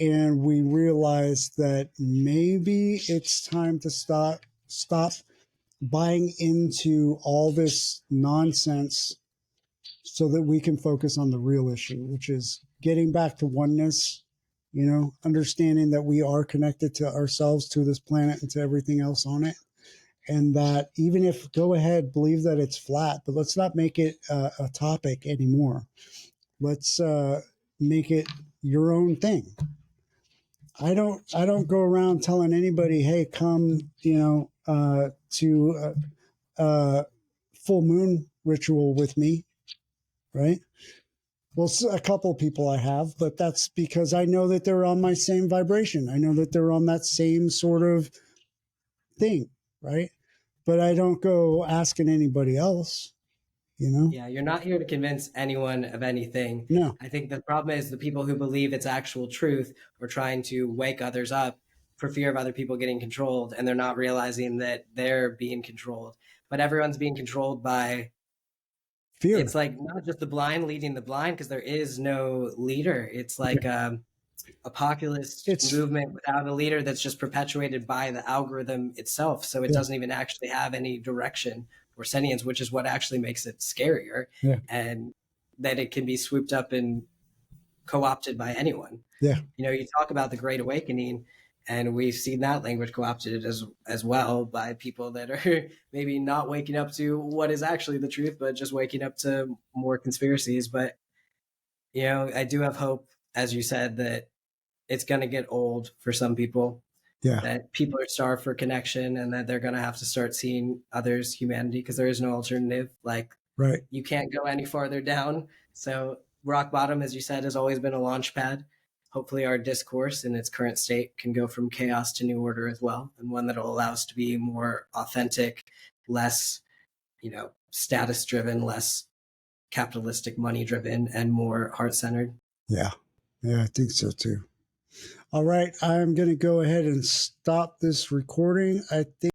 and we realize that maybe it's time to stop buying into all this nonsense so that we can focus on the real issue, which is getting back to oneness, you know, understanding that we are connected to ourselves, to this planet, and to everything else on it. And that even if go ahead, believe that it's flat, but let's not make it a topic anymore. Let's make it your own thing. I don't go around telling anybody, hey, come, you know, to full moon ritual with me, right? Well, a couple people I have, but that's because I know that they're on my same vibration. I know that they're on that same sort of thing, right? But I don't go asking anybody else, you know? Yeah, you're not here to convince anyone of anything. No. I think the problem is the people who believe it's actual truth are trying to wake others up for fear of other people getting controlled, and they're not realizing that they're being controlled. But everyone's being controlled by, Fear. it's like not just the blind leading the blind, because there is no leader. It's like a populist It's, movement without a leader that's just perpetuated by the algorithm itself. So it yeah, doesn't even actually have any direction or sentience, which is what actually makes it scarier, yeah, and that it can be swooped up and co-opted by anyone. yeah, You know, you talk about the Great Awakening, And we've seen that language co-opted as well by people that are maybe not waking up to what is actually the truth, but just waking up to more conspiracies. But I do have hope, as you said, that it's going to get old for some people, Yeah. that people are starved for connection, and that they're going to have to start seeing others' humanity because there is no alternative. Like, Right. you can't go any farther down. So rock bottom, as you said, has always been a launch pad. Hopefully our discourse in its current state can go from chaos to new order as well, and one that will allow us to be more authentic, less, status driven, less capitalistic, money driven, and more heart centered. Yeah. Yeah, I think so too. All right, I'm going to go ahead and stop this recording. I think